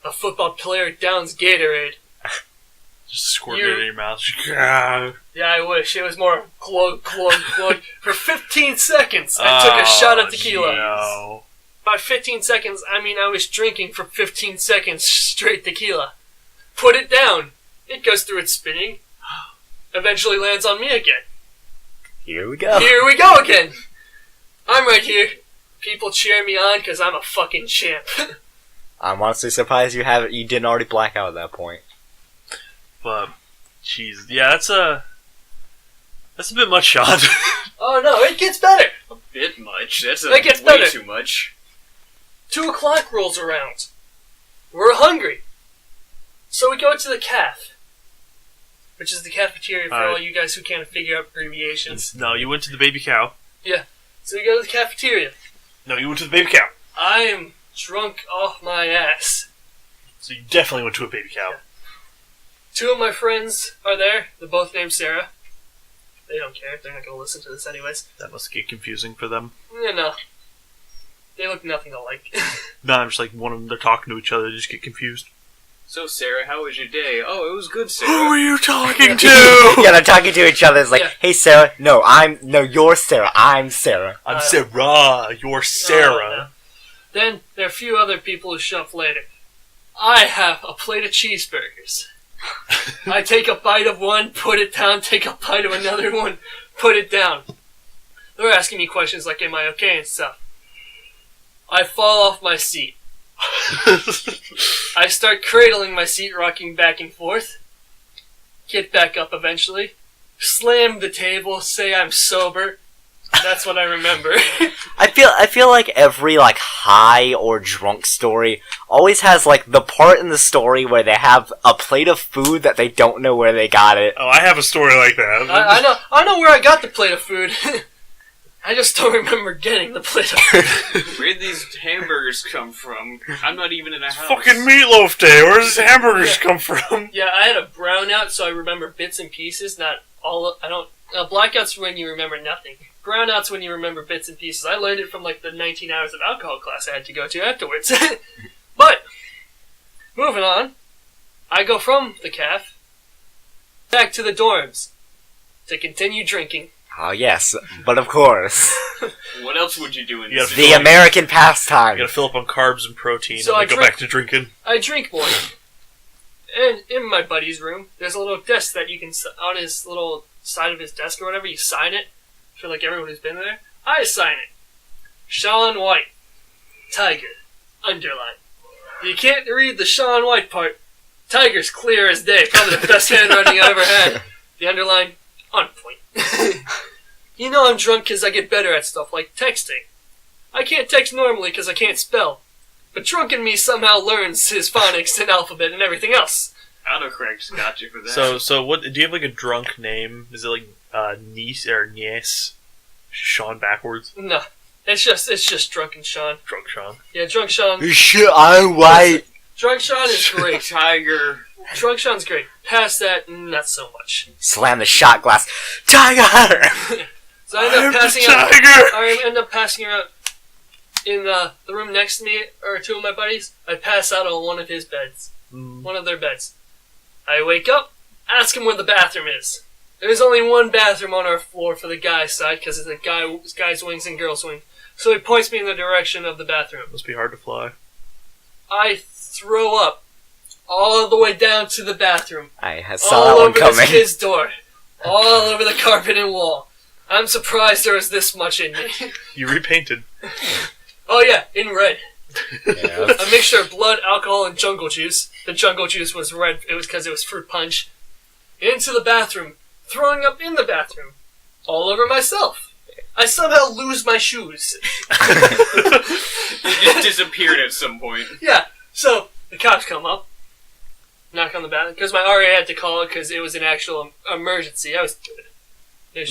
a football player downs Gatorade. Just squirt You- it in your mouth. Ah. Yeah, I wish. It was more glug, glug, glug. For 15 seconds, I took a shot of tequila. No. By 15 seconds, I mean I was drinking for 15 seconds straight tequila. Put it down. It goes through its spinning. Eventually lands on me again. Here we go. Here we go again. I'm right here. People cheer me on because I'm a fucking champ. I'm honestly surprised you didn't already black out at that point. But, jeez, yeah, that's a bit much, Sean. Oh no, it gets better. A bit much. That's It gets way better. too much. 2 o'clock rolls around. We're hungry. So we go to the caf. Which is the cafeteria for all you guys who can't figure out abbreviations. No, you went to the baby cow. So we go to the cafeteria. No, you went to the baby cow. I am drunk off my ass. So you definitely went to a baby cow. 2 of my friends are there. They're both named Sarah. They don't care. They're not going to listen to this anyways. That must get confusing for them. Yeah, no. They look nothing alike. No, I'm just like one of them, they're talking to each other, they just get confused. So, Sarah, how was your day? Oh, it was good, Who Sarah. are you talking to? Yeah, they're talking to each other. It's like, Yeah. hey, Sarah. No, you're Sarah. I'm Sarah. I'm Sarah. You're Sarah. Then there are a few other people who show up later. I have a plate of cheeseburgers. I take a bite of one, put it down, take a bite of another one, put it down. They're asking me questions like, am I okay and stuff. I fall off my seat. I start cradling my seat, rocking back and forth. Get back up eventually. slam the table, say I'm sober. That's what I remember. I feel like every like high or drunk story always has like the part in the story where they have a plate of food that they don't know where they got it. Oh, I have a story like that. I know where I got the plate of food. I just don't remember getting the plate of food. Where'd these hamburgers come from? I'm not even in a house. Fucking meatloaf day. Where does hamburgers come from? Yeah, I had a brownout, so I remember bits and pieces, not all. I don't. Blackouts when you remember nothing. Brownouts when you remember bits and pieces. I learned it from like the 19 hours of alcohol class I had to go to afterwards. But moving on, I go from the calf back to the dorms to continue drinking. Oh yes, but of course. What else would you do in Yes, this? The American pastime. You gotta fill up on carbs and protein, So and I then go drink- back to drinking. I drink more. And in my buddy's room, there's a little desk that you can, on his little side of his desk or whatever, you sign it for like everyone who's been there. I sign it. Sean White. Tiger. Underline. You can't read the Sean White part. Tiger's clear as day. Probably the best handwriting I've ever had. The underline, on point. You know I'm drunk because I get better at stuff like texting. I can't text normally because I can't spell. But drunken me somehow learns his phonics and alphabet and everything else. Autocorrect's got you for that. So what? Do you have like a drunk name? Is it like niece or niece? Sean backwards. No, it's just drunken Sean. Drunk Sean. Yeah, drunk Sean. Shit, I'm white. Drunk Sean is great. Tiger. Drunk Sean's great. Past that, not so much. Slam the shot glass. Tiger! So I end up passing out. Tiger. I end up passing out in the room next to me, or two of my buddies. I pass out on one of his beds. One of their beds. I wake up, ask him where the bathroom is. There's only one bathroom on our floor for the guy's side, because it's a guy's wings and girls' wing. So he points me in the direction of the bathroom. Must be hard to fly. I throw up all the way down to the bathroom. I saw all that one over coming. this kid's door. All over the carpet and wall. I'm surprised there was this much in me. You repainted. Oh yeah, in red. Yeah. A mixture of blood, alcohol, and jungle juice. The jungle juice was red. It was because it was fruit punch. Into the bathroom. Throwing up in the bathroom. All over myself. I somehow lose my shoes. They just disappeared at some point. Yeah, so the cops come up. Knock on the bathroom. Because my RA had to call it because it was an actual emergency. It was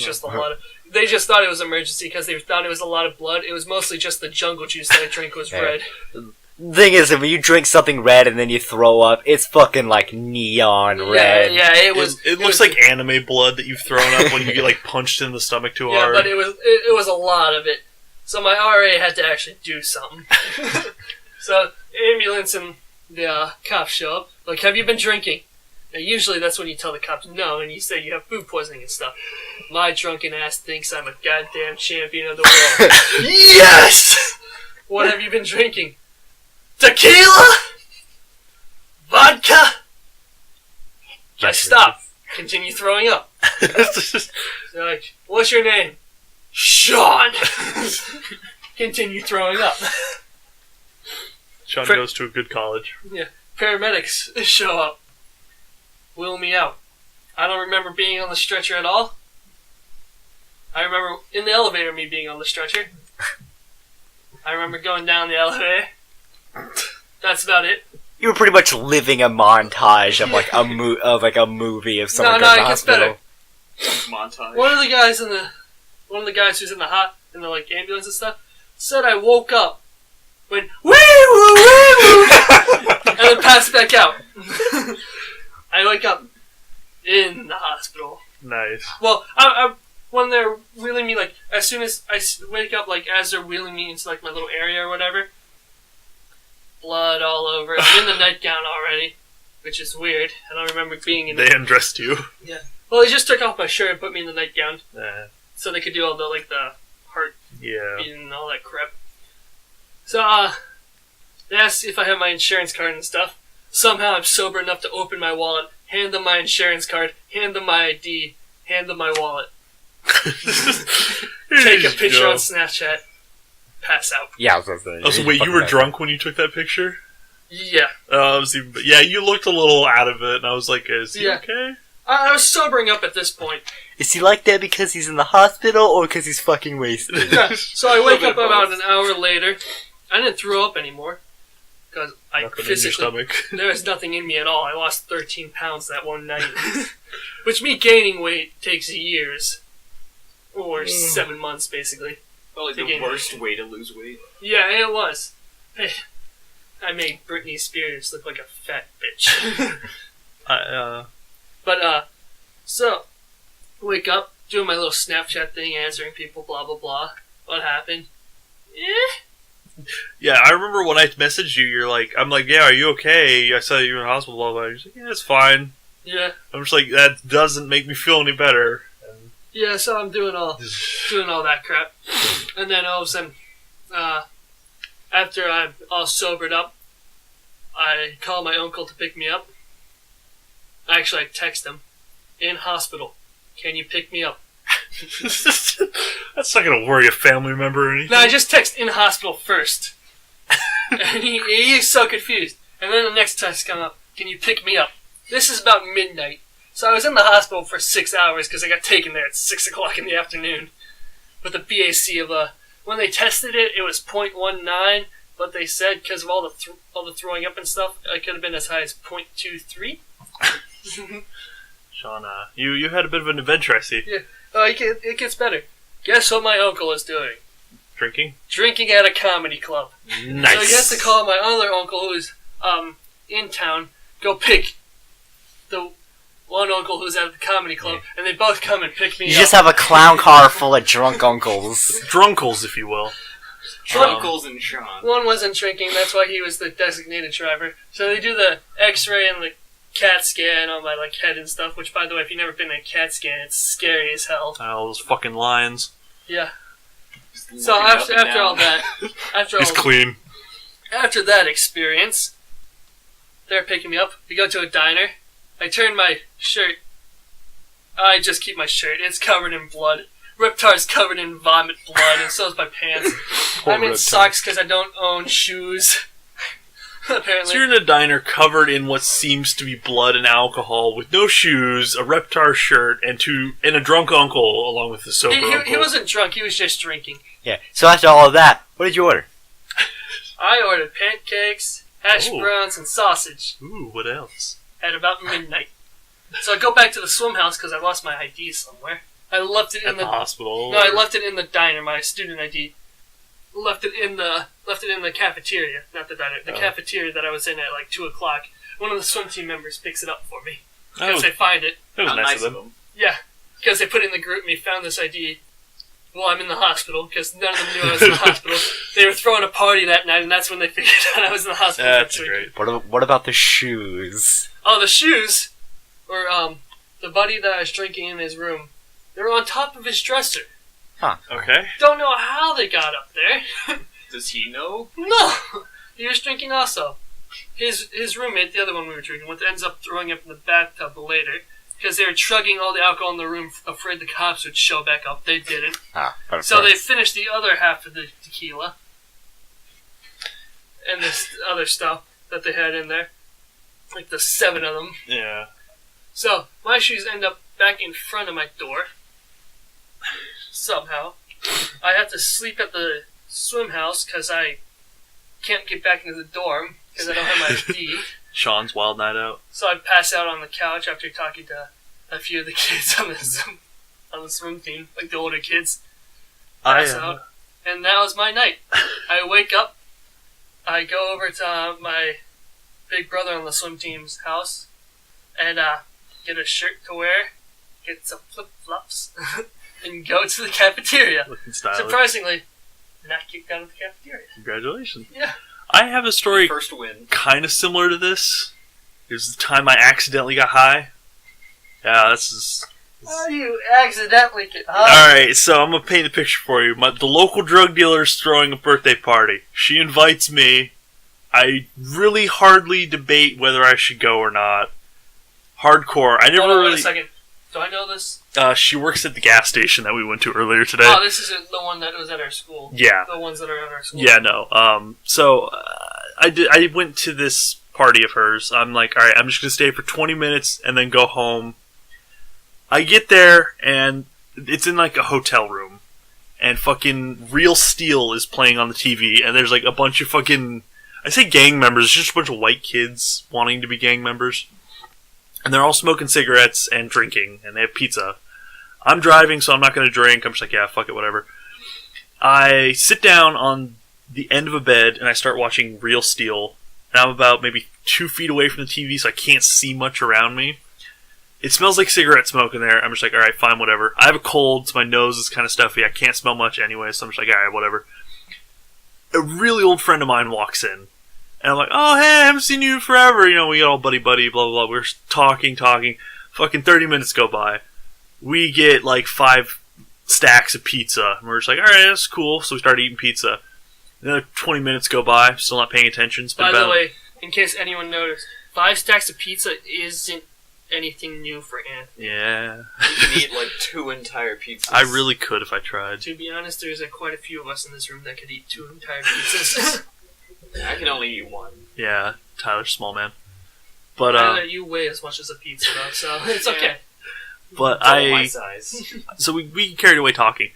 just a lot of... They just thought it was emergency because they thought it was a lot of blood. It was mostly just the jungle juice that I drank was red. The thing is, when you drink something red and then you throw up, it's fucking like neon red. Yeah, it was... It looks like anime blood that you've thrown up when you get like punched in the stomach too Yeah, hard. but it was a lot of it. So my RA had to actually do something. So ambulance and the cops show up. Like, have you been drinking? And usually that's when you tell the cops no, and you say you have food poisoning and stuff. My drunken ass thinks I'm a goddamn champion of the world. Yes! What have you been drinking? Tequila? Vodka? I stop. Continue throwing up. They're like, what's your name? Sean! Continue throwing up. Sean goes to a good college. Yeah. Paramedics show up. Wheel me out. I don't remember being on the stretcher at all. I remember in the elevator me being on the stretcher. I remember going down the elevator. That's about it. You were pretty much living a montage of like a movie of someone going to the it gets hospital. better. Montage. One of the guys who's in the like ambulance and stuff said I woke up, went wee woo wee woo, and then passed back out. I wake up in the hospital. Nice. Well, when they're wheeling me, like as soon as I wake up, like as they're wheeling me into like my little area or whatever, blood all over it. I'm in the nightgown already, which is weird. I don't remember being in. They undressed you. Yeah. Well, they just took off my shirt and put me in the nightgown, So they could do all the like the heart yeah. beating and all that crap. So they asked if I have my insurance card and stuff. Somehow I'm sober enough to open my wallet, hand them my insurance card, hand them my ID, hand them my wallet, take a picture on Snapchat, pass out. Yeah, I was gonna say. Oh, so wait, you were drunk when you took that picture? Yeah. Yeah, you looked a little out of it, and I was like, is he okay? I was sobering up at this point. Is he like that because he's in the hospital or because he's fucking wasted? Yeah. So I wake up about an hour later. I didn't throw up anymore because I Nothing in your physically stomach. there was nothing in me at all. I lost 13 pounds that one night, which me gaining weight takes years or 7 months basically. Probably the worst way to lose weight. Yeah, it was. I made Britney Spears look like a fat bitch. But so wake up, doing my little Snapchat thing, answering people, blah blah blah. What happened? Yeah, I remember when I messaged you, I'm like, yeah, are you okay? I saw you in the hospital, blah, blah. You're like, yeah, it's fine. Yeah. I'm just like, that doesn't make me feel any better. Yeah, so I'm doing all that crap. And then all of a sudden, after I'm all sobered up, I call my uncle to pick me up. Actually, I text him, in hospital, can you pick me up? That's not gonna worry a family member or anything. No, I just text in hospital first. And he's so confused. And then the next text come up, can you pick me up? This is about midnight. So I was in the hospital for 6 hours because I got taken there at 6 o'clock in the afternoon. With a BAC of when they tested it, it was 0.19, but they said because of all the throwing up and stuff, it could have been as high as 0.23. Sean, you had a bit of an adventure, I see. Yeah. It gets better. Guess what my uncle is doing? Drinking? Drinking at a comedy club. Nice. So he has to call my other uncle who's in town, go pick the one uncle who's at the comedy club, and they both come and pick me up. You just have a clown car full of drunk uncles. Drunkles, if you will. Drunkles and Sean. One wasn't drinking, that's why he was the designated driver. So they do the x-ray and the CAT scan on my head and stuff, which, by the way, if you've never been in a CAT scan, it's scary as hell. All those fucking lines. Yeah. So after all that, He's clean. After that experience, they're picking me up. We go to a diner. I turn my shirt. I just keep my shirt. It's covered in blood. Reptar's covered in vomit blood, and so is my pants. I'm in socks because I don't own shoes. Apparently. So you're in a diner covered in what seems to be blood and alcohol, with no shoes, a Reptar shirt, and a drunk uncle along with the sober uncle. He wasn't drunk. He was just drinking. Yeah. So after all of that, what did you order? I ordered pancakes, hash browns, and sausage. Ooh, what else? At about midnight. So I go back to the swim house because I lost my ID somewhere. I left it in the hospital. No, I left it in the diner. My student ID. Left it in the cafeteria, not the diner. The cafeteria that I was in at 2 o'clock. One of the swim team members picks it up for me because they find it. That was nice of them. Yeah, because they put it in the group and they found this ID. Well, I'm in the hospital because none of them knew I was in the hospital. They were throwing a party that night, and that's when they figured out I was in the hospital. That's great. What about the shoes? Oh, the shoes were the buddy that I was drinking in his room. They were on top of his dresser. Huh. Okay. Don't know how they got up there. Does he know? No! He was drinking also. His roommate, the other one we were drinking with, ends up throwing up in the bathtub later because they were chugging all the alcohol in the room, afraid the cops would show back up. They didn't. So they finished the other half of the tequila and this other stuff that they had in there. Like the 7 of them. Yeah. So my shoes end up back in front of my door. Somehow. I have to sleep at the swim house because I can't get back into the dorm because I don't have my ID. Sean's wild night out. So I pass out on the couch after talking to a few of the kids on the swim team, like the older kids. Pass out. And that was my night. I wake up, I go over to my big brother on the swim team's house and get a shirt to wear, get some flip-flops, and go to the cafeteria. Looking stylish. Surprisingly, not kicked out of the cafeteria. Congratulations. Yeah. I have a story First win. kind of similar to this. It was the time I accidentally got high. Yeah, this is... How do you accidentally get high? Alright, so I'm going to paint the picture for you. The local drug dealer is throwing a birthday party. She invites me. I really hardly debate whether I should go or not. Hardcore. I never Hold on, really... wait a second. Do I know this? She works at the gas station that we went to earlier today. Oh, this isn't the one that was at our school. Yeah. The ones that are at our school. Yeah, no. So I went to this party of hers. I'm like, all right, I'm just gonna stay for 20 minutes and then go home. I get there, and it's in, like, a hotel room. And fucking Real Steel is playing on the TV, and there's, like, a bunch of fucking... I say gang members, it's just a bunch of white kids wanting to be gang members. And they're all smoking cigarettes and drinking, and they have pizza. I'm driving, so I'm not going to drink. I'm just like, yeah, fuck it, whatever. I sit down on the end of a bed, and I start watching Real Steel. And I'm about maybe 2 feet away from the TV, so I can't see much around me. It smells like cigarette smoke in there. I'm just like, alright, fine, whatever. I have a cold, so my nose is kind of stuffy. I can't smell much anyway, so I'm just like, alright, whatever. A really old friend of mine walks in. And I'm like, oh, hey, I haven't seen you in forever. You know, we get all buddy-buddy, blah, blah, blah. We're talking. Fucking 30 minutes go by. We get, like, 5 stacks of pizza. And we're just like, alright, that's cool. So we start eating pizza. Another 20 minutes go by. Still not paying attention. By the way, in case anyone noticed, 5 stacks of pizza isn't anything new for Anthony. Yeah. You can eat, like, 2 entire pizzas. I really could if I tried. To be honest, there's quite a few of us in this room that could eat 2 entire pizzas. I can only eat 1. Yeah, Tyler's small man. But Tyler, you weigh as much as a pizza, though, so it's okay. But Double my size. So we carried away talking.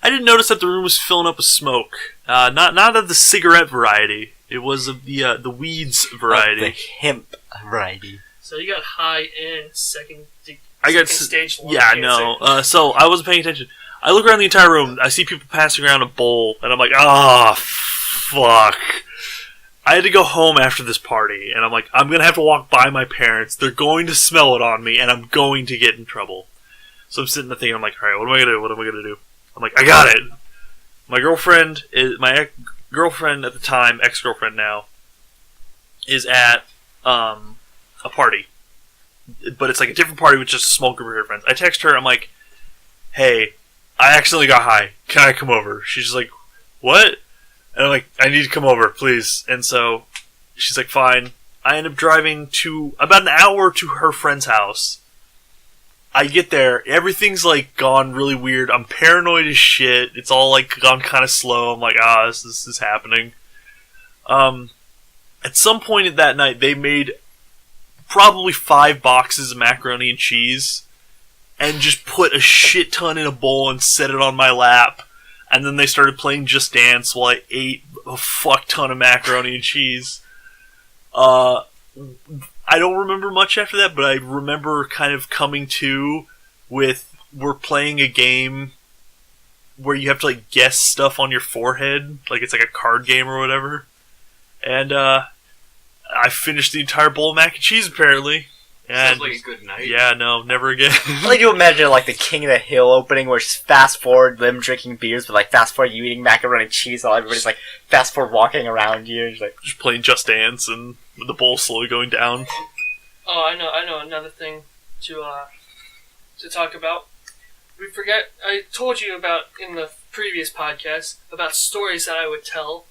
I didn't notice that the room was filling up with smoke. Not of the cigarette variety. It was of the weeds variety. Of the hemp variety. So you got high and second stage lung yeah, cancer. no. So I wasn't paying attention. I look around the entire room. I see people passing around a bowl, and I'm like, fuck. I had to go home after this party, and I'm like, I'm gonna have to walk by my parents. They're going to smell it on me, and I'm going to get in trouble. So I'm sitting there thinking, I'm like, alright, what am I gonna do? I'm like, I got it! My girlfriend girlfriend at the time, ex-girlfriend now, is at, a party. But it's like a different party with just a small group of her friends. I text her, I'm like, hey, I accidentally got high. Can I come over? She's just like, what? And I'm like, I need to come over, please. And so she's like, fine. I end up driving to about an hour to her friend's house. I get there, everything's like gone really weird. I'm paranoid as shit. It's all like gone kind of slow. I'm like, this is happening. At some point in that night, they made probably 5 boxes of macaroni and cheese and just put a shit ton in a bowl and set it on my lap. And then they started playing Just Dance while I ate a fuck ton of macaroni and cheese. I don't remember much after that, but I remember kind of coming to with, we're playing a game where you have to like guess stuff on your forehead, like it's like a card game or whatever. And I finished the entire bowl of mac and cheese apparently. Sounds like a good night. Yeah, no, never again. I like to imagine like the King of the Hill opening where it's fast forward them drinking beers, but like fast forward you eating macaroni and cheese while everybody's like fast forward walking around you. It's like just playing Just Dance and with the bowl slowly going down. Oh, I know another thing to talk about. I told you about in the previous podcast about stories that I would tell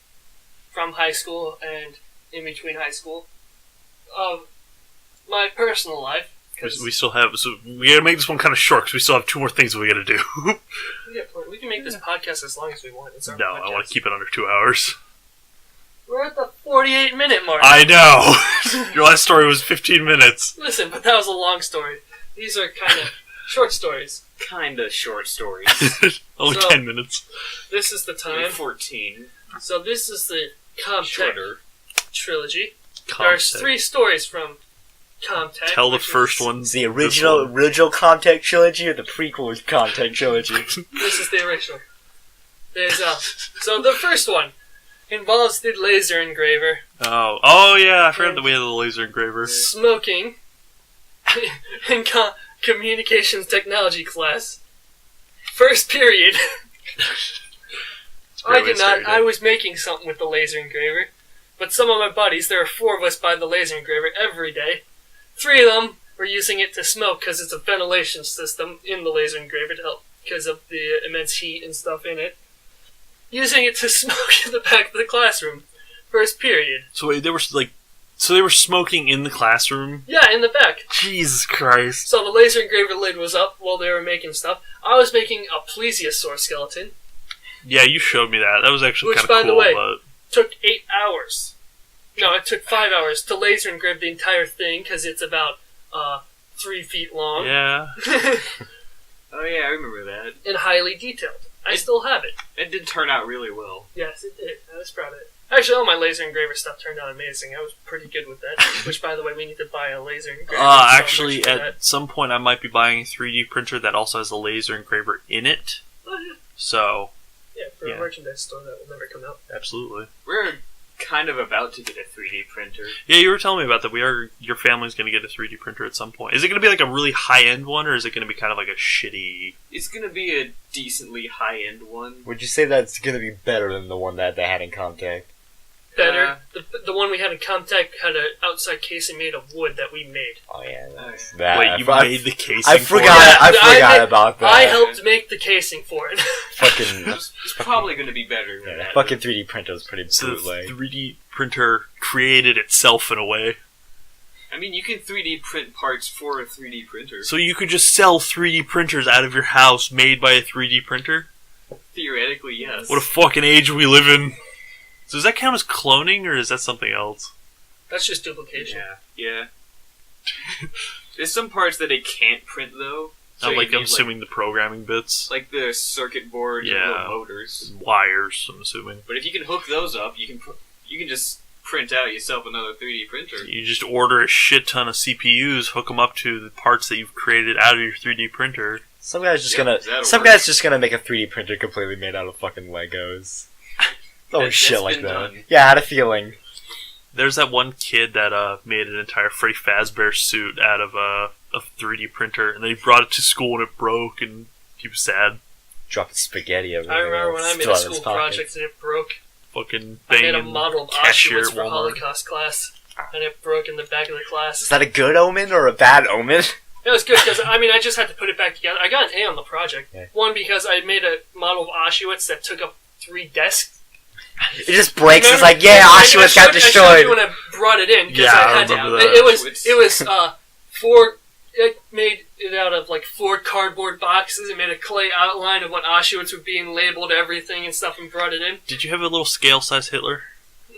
from high school and in between high school of my personal life. We still have, so we gotta make this one kind of short because we still have 2 more things we gotta do. We can make this podcast as long as we want. It's our No, podcast. I want to keep it under 2 hours. We're at the 48-minute mark. I know! Your last story was 15 minutes. Listen, but that was a long story. These are kind of short stories. Kinda short stories. Only So, 10 minutes. This is the time. 14. So this is the Comtech Shorter. trilogy. There's 3 stories from Comtech. Tell the which first is- one. is the original Contact trilogy or the prequel Contact trilogy? This is the original. There's so the first one involves the laser engraver, Oh yeah, I forgot that we had the laser engraver. smoking, in communications technology class. First period. I did not. I was making something with the laser engraver, but some of my buddies, there are 4 of us by the laser engraver every day. 3 of them were using it to smoke because it's a ventilation system in the laser engraver to help because of the immense heat and stuff in it. Using it to smoke in the back of the classroom. First period. So wait, they were smoking in the classroom? Yeah, in the back. Jesus Christ. So the laser engraver lid was up while they were making stuff. I was making a plesiosaur skeleton. Yeah, you showed me that. That was actually Which, kind of cool. by the way, but took 8 hours. No, it took 5 hours to laser engrave the entire thing because it's about 3 feet long. Yeah. Oh yeah, I remember that. And highly detailed. I still have it. It did turn out really well. Yes, it did. I was proud of it. Actually, all my laser engraver stuff turned out amazing. I was pretty good with that. Which, by the way, we need to buy a laser engraver. Actually, at some point, I might be buying a 3D printer that also has a laser engraver in it. Oh, yeah. So. Yeah, for a merchandise store that will never come out. Absolutely. We're kind of about to get a 3D printer. Yeah, you were telling me about that. Your family's going to get a 3D printer at some point. Is it going to be like a really high-end one, or is it going to be kind of like a shitty... It's going to be a decently high-end one. Would you say that's going to be better than the one that they had in Comtech? Better. The one we had in Comtech had an outside casing made of wood that we made. Oh yeah, that's that. Wait, you made the casing I for it? I forgot about that. I helped make the casing for it. It's probably going to be better than that. Fucking 3D printer was pretty So bootleg. the 3D printer created itself in a way. I mean, you can 3D print parts for a 3D printer. So you could just sell 3D printers out of your house made by a 3D printer? Theoretically, yes. What a fucking age we live in. So does that count as cloning, or is that something else? That's just duplication. Yeah. There's some parts that it can't print, though. So I'm assuming the programming bits. Like the circuit board and little motors. And wires, I'm assuming. But if you can hook those up, you can just print out yourself another 3D printer. You just order a shit ton of CPUs, hook them up to the parts that you've created out of your 3D printer. Some guy's just gonna make a 3D printer completely made out of fucking Legos. Shit like that. Done. Yeah, I had a feeling. There's that one kid that made an entire Freddy Fazbear suit out of a 3D printer, and then he brought it to school and it broke, and he was sad. Dropping spaghetti over there. I remember when I made a school project and it broke. Fucking I made a model of Auschwitz for Holocaust class, and it broke in the back of the class. Is that a good omen or a bad omen? It was good because, I just had to put it back together. I got an A on the project. Yeah. One, because I made a model of Auschwitz that took up 3 desks. It just breaks. It's like, Auschwitz got destroyed. I showed you when I brought it in. I remember that. It was 4. It made it out of like 4 cardboard boxes. It made a clay outline of what Auschwitz would be and labeled everything and stuff and brought it in. Did you have a little scale-size Hitler?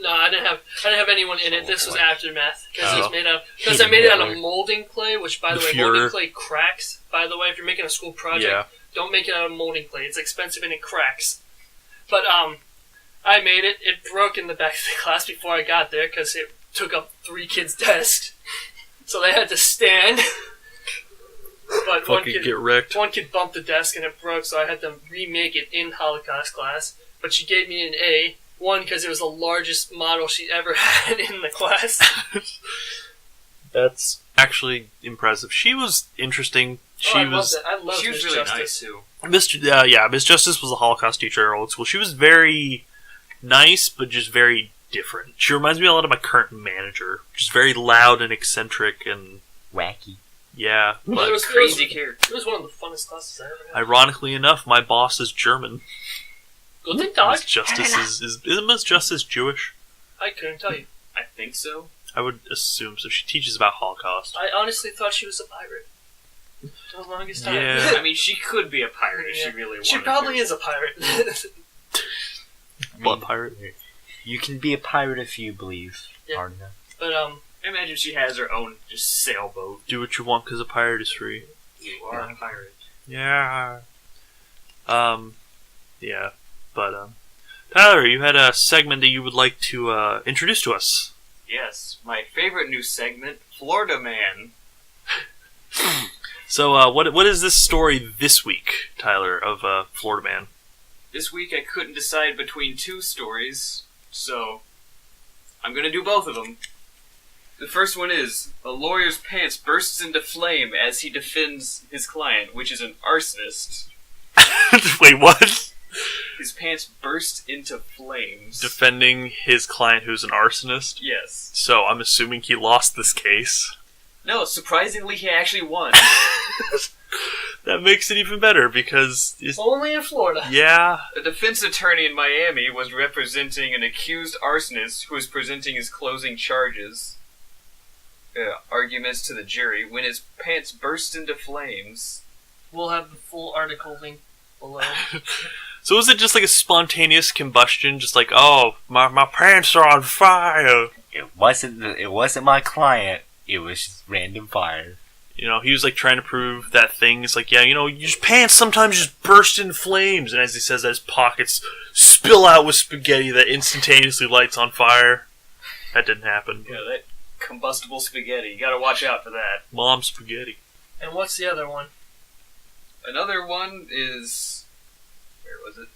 No, I didn't have anyone in it. This was Aftermath because it was made out. Because I made it out of molding clay, which, by the way, molding clay cracks. By the way, if you're making a school project, don't make it out of molding clay. It's expensive and it cracks. But I made it. It broke in the back of the class before I got there because it took up 3 kids' desks, so they had to stand. But one kid bumped the desk and it broke, so I had to remake it in Holocaust class. But she gave me an A. One, because it was the largest model she ever had in the class. That's actually impressive. She was interesting. I loved she was really nice, too. Miss Justice was a Holocaust teacher at our old school. She was very nice, but just very different. She reminds me a lot of my current manager. Just very loud and eccentric and... wacky. Yeah. But it was crazy character. It was one of the funnest classes I ever had. Ironically enough, my boss is German. Guten Tag. Miss Justice isn't Miss Justice Jewish? I couldn't tell you. I think so. I would assume so. She teaches about Holocaust. I honestly thought she was a pirate. For the longest time. Yeah. I mean, she could be a pirate if she really wanted to. She probably is a pirate. Blood pirate. You can be a pirate if you believe hard enough. But I imagine she has her own just sailboat. Do what you want because a pirate is free. You are a pirate. Yeah. Yeah. But, Tyler, you had a segment that you would like to introduce to us. Yes, my favorite new segment, Florida Man. So, what is this story this week, Tyler, of Florida Man? This week I couldn't decide between 2 stories, so I'm going to do both of them. The first one is, a lawyer's pants bursts into flame as he defends his client, which is an arsonist. Wait, what? His pants burst into flames. Defending his client who's an arsonist? Yes. So I'm assuming he lost this case. No, surprisingly he actually won. That makes it even better because... Only in Florida. Yeah. A defense attorney in Miami was representing an accused arsonist who was presenting his closing charges. Arguments to the jury when his pants burst into flames. We'll have the full article link below. So was it just like a spontaneous combustion? Just like, oh, my pants are on fire. It wasn't my client. It was just random fire. You know, he was like trying to prove that things like, yeah, you know, your pants sometimes just burst into flames, and as he says that, his pockets spill out with spaghetti that instantaneously lights on fire. That didn't happen. Yeah, that combustible spaghetti. You gotta watch out for that. Mom spaghetti. And what's the other one? Another one is... Where was it?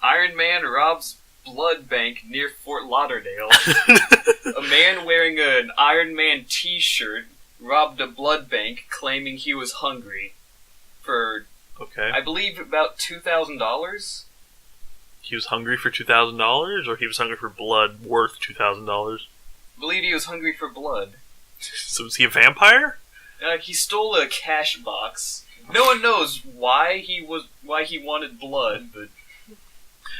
Iron Man robs blood bank near Fort Lauderdale. A man wearing an Iron Man t-shirt robbed a blood bank claiming he was hungry for, Okay. I believe, about $2,000. He was hungry for $2,000, or he was hungry for blood worth $2,000? I believe he was hungry for blood. So was he a vampire? He stole a cash box. No one knows why he wanted blood, but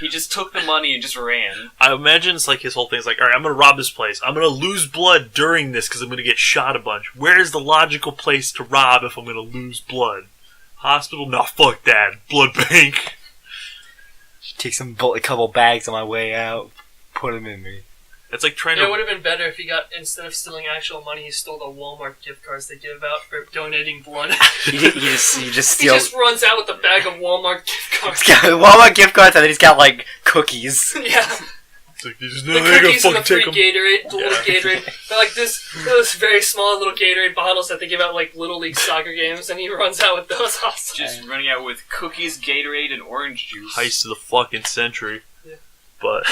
he just took the money and just ran. I imagine it's like his whole thing's like, alright, I'm gonna rob this place. I'm gonna lose blood during this because I'm gonna get shot a bunch. Where's the logical place to rob if I'm gonna lose blood? Hospital? No, fuck that. Blood bank. Take a couple bags on my way out, put them in me. It's like trying It to... would have been better if he got, instead of stealing actual money, he stole the Walmart gift cards they give out for donating blood. He just He steals just runs out with a bag of Walmart gift cards. he's got Walmart gift cards, and then he's got like cookies. Yeah, It's like, there's the no way I gotta cookies and the fucking free take them. Gatorade, the little Yeah. Gatorade. They're like those very small little Gatorade bottles that they give out like Little League soccer games, and he runs out with those also. Just running out with cookies, Gatorade, and orange juice. Heist of the fucking century. Yeah. But...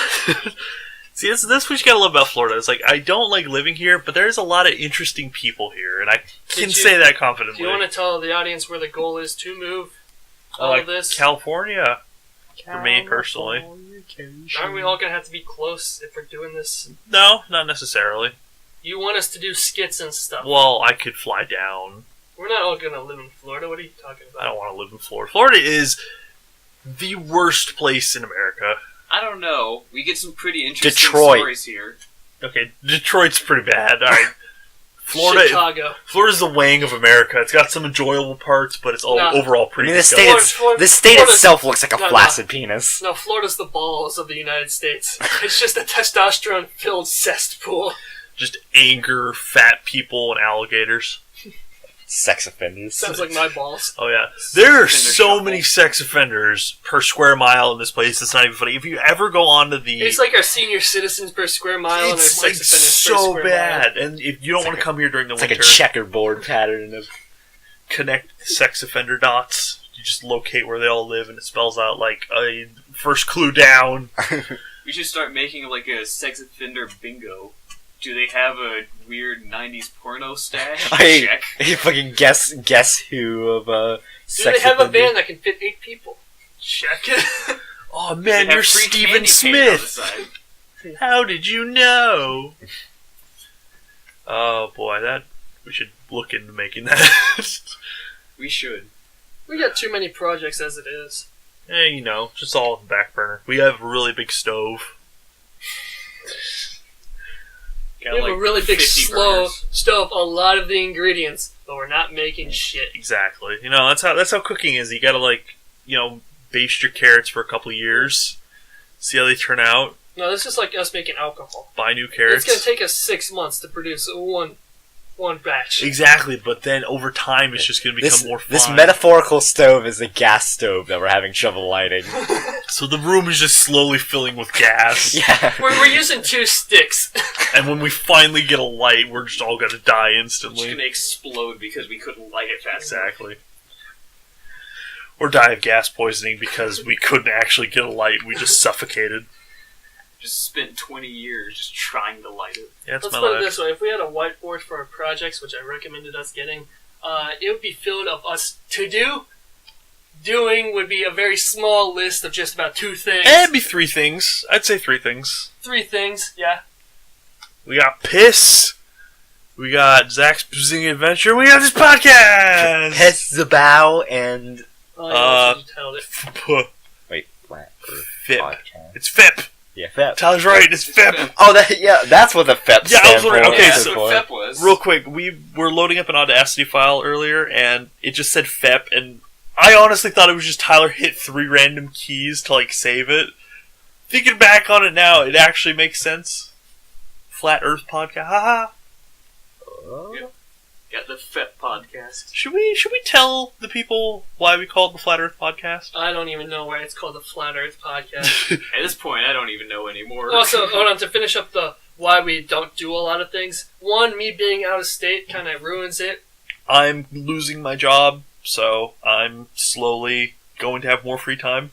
See, that's what you gotta love about Florida. It's like, I don't like living here, but there's a lot of interesting people here, and I can say that confidently. Do you want to tell the audience where the goal is to move all like of this? California, for me personally. Aren't we all going to have to be close if we're doing this? No, not necessarily. You want us to do skits and stuff. Well, I could fly down. We're not all going to live in Florida. What are you talking about? I don't want to live in Florida. Florida is the worst place in America. I don't know. We get some pretty interesting Detroit. stories here. Okay, Detroit's pretty bad. All right, Florida. Chicago. Florida's the Wang of America. It's got some enjoyable parts, but it's all Nah. overall I pretty. mean, the disgusting. state Florida's- itself looks like a No, no. flaccid penis. No, Florida's the balls of the United States. It's just a testosterone-filled cesspool. Just anger, fat people, and alligators. Sex offenders. Sounds like my balls. Oh yeah, there are Offender so shuffle. many sex offenders per square mile in this place. It's not even funny. If you ever go onto the, It's like our senior citizens per square mile and our it's like sex offenders per so square bad. And if you don't It's want like to come here during the It's like winter, a checkerboard pattern of. connect the sex offender dots. You just locate where they all live, and it spells out like a first clue down. We should start making like a sex offender bingo. Do they have a weird 90s porno stash? Hey, Check. you fucking guess who of Do sex they have a offender? band that can fit 8 people? Check. Oh They man, have you're free Steven candy cane on the Smith. side. How did you know? Oh boy, that we should look into making that. We should. We got too many projects as it is. You know, just all on the back burner. We have a really big stove. Got We have like a really big 50 slow burners. stove, a lot of the ingredients, but we're not making shit. Exactly. You know, that's how cooking is. You gotta like, you know, baste your carrots for a couple of years, see how they turn out, No, this is like us making alcohol. buy new carrots. It's going to take us 6 months to produce one batch. Exactly, but then over time it's just gonna become more fun. This metaphorical stove is a gas stove that we're having trouble lighting. So the room is just slowly filling with gas. Yeah. We're using 2 sticks. And when we finally get a light, we're just all gonna die It's instantly. gonna explode because we couldn't light it fast enough. Exactly. Or die of gas poisoning because we couldn't actually get a light, we just suffocated. Just spent 20 years just trying to light it. Yeah, that's Let's my put it life. this way. If we had a whiteboard for our projects, which I recommended us getting, it would be filled of us to do. Doing would be a very small list of just about 2 things. It'd be 3 things. I'd say 3 things. 3 things, yeah. We got piss. We got Zach's Boozing Adventure. We got this podcast. Piss the bow and Oh, I know what you titled it. wait, flat Earth FIP. podcast. It's FIP. Yeah, FEP. Tyler's right. It's FIP. Oh, that's what the FEP Yeah, I was stands wondering- for. okay, that's so- what FEP was. Real quick, we were loading up an Audacity file earlier, and it just said FEP, and I honestly thought it was just Tyler hit 3 random keys to like save it. Thinking back on it now, it actually makes sense. Flat Earth podcast. Haha. Oh. Got the FET podcast. Should we tell the people why we call it the Flat Earth Podcast? I don't even know why it's called the Flat Earth Podcast. At this point, I don't even know anymore. Also, hold on, to finish up the why we don't do a lot of things. One, me being out of state kind of ruins it. I'm losing my job, so I'm slowly going to have more free time.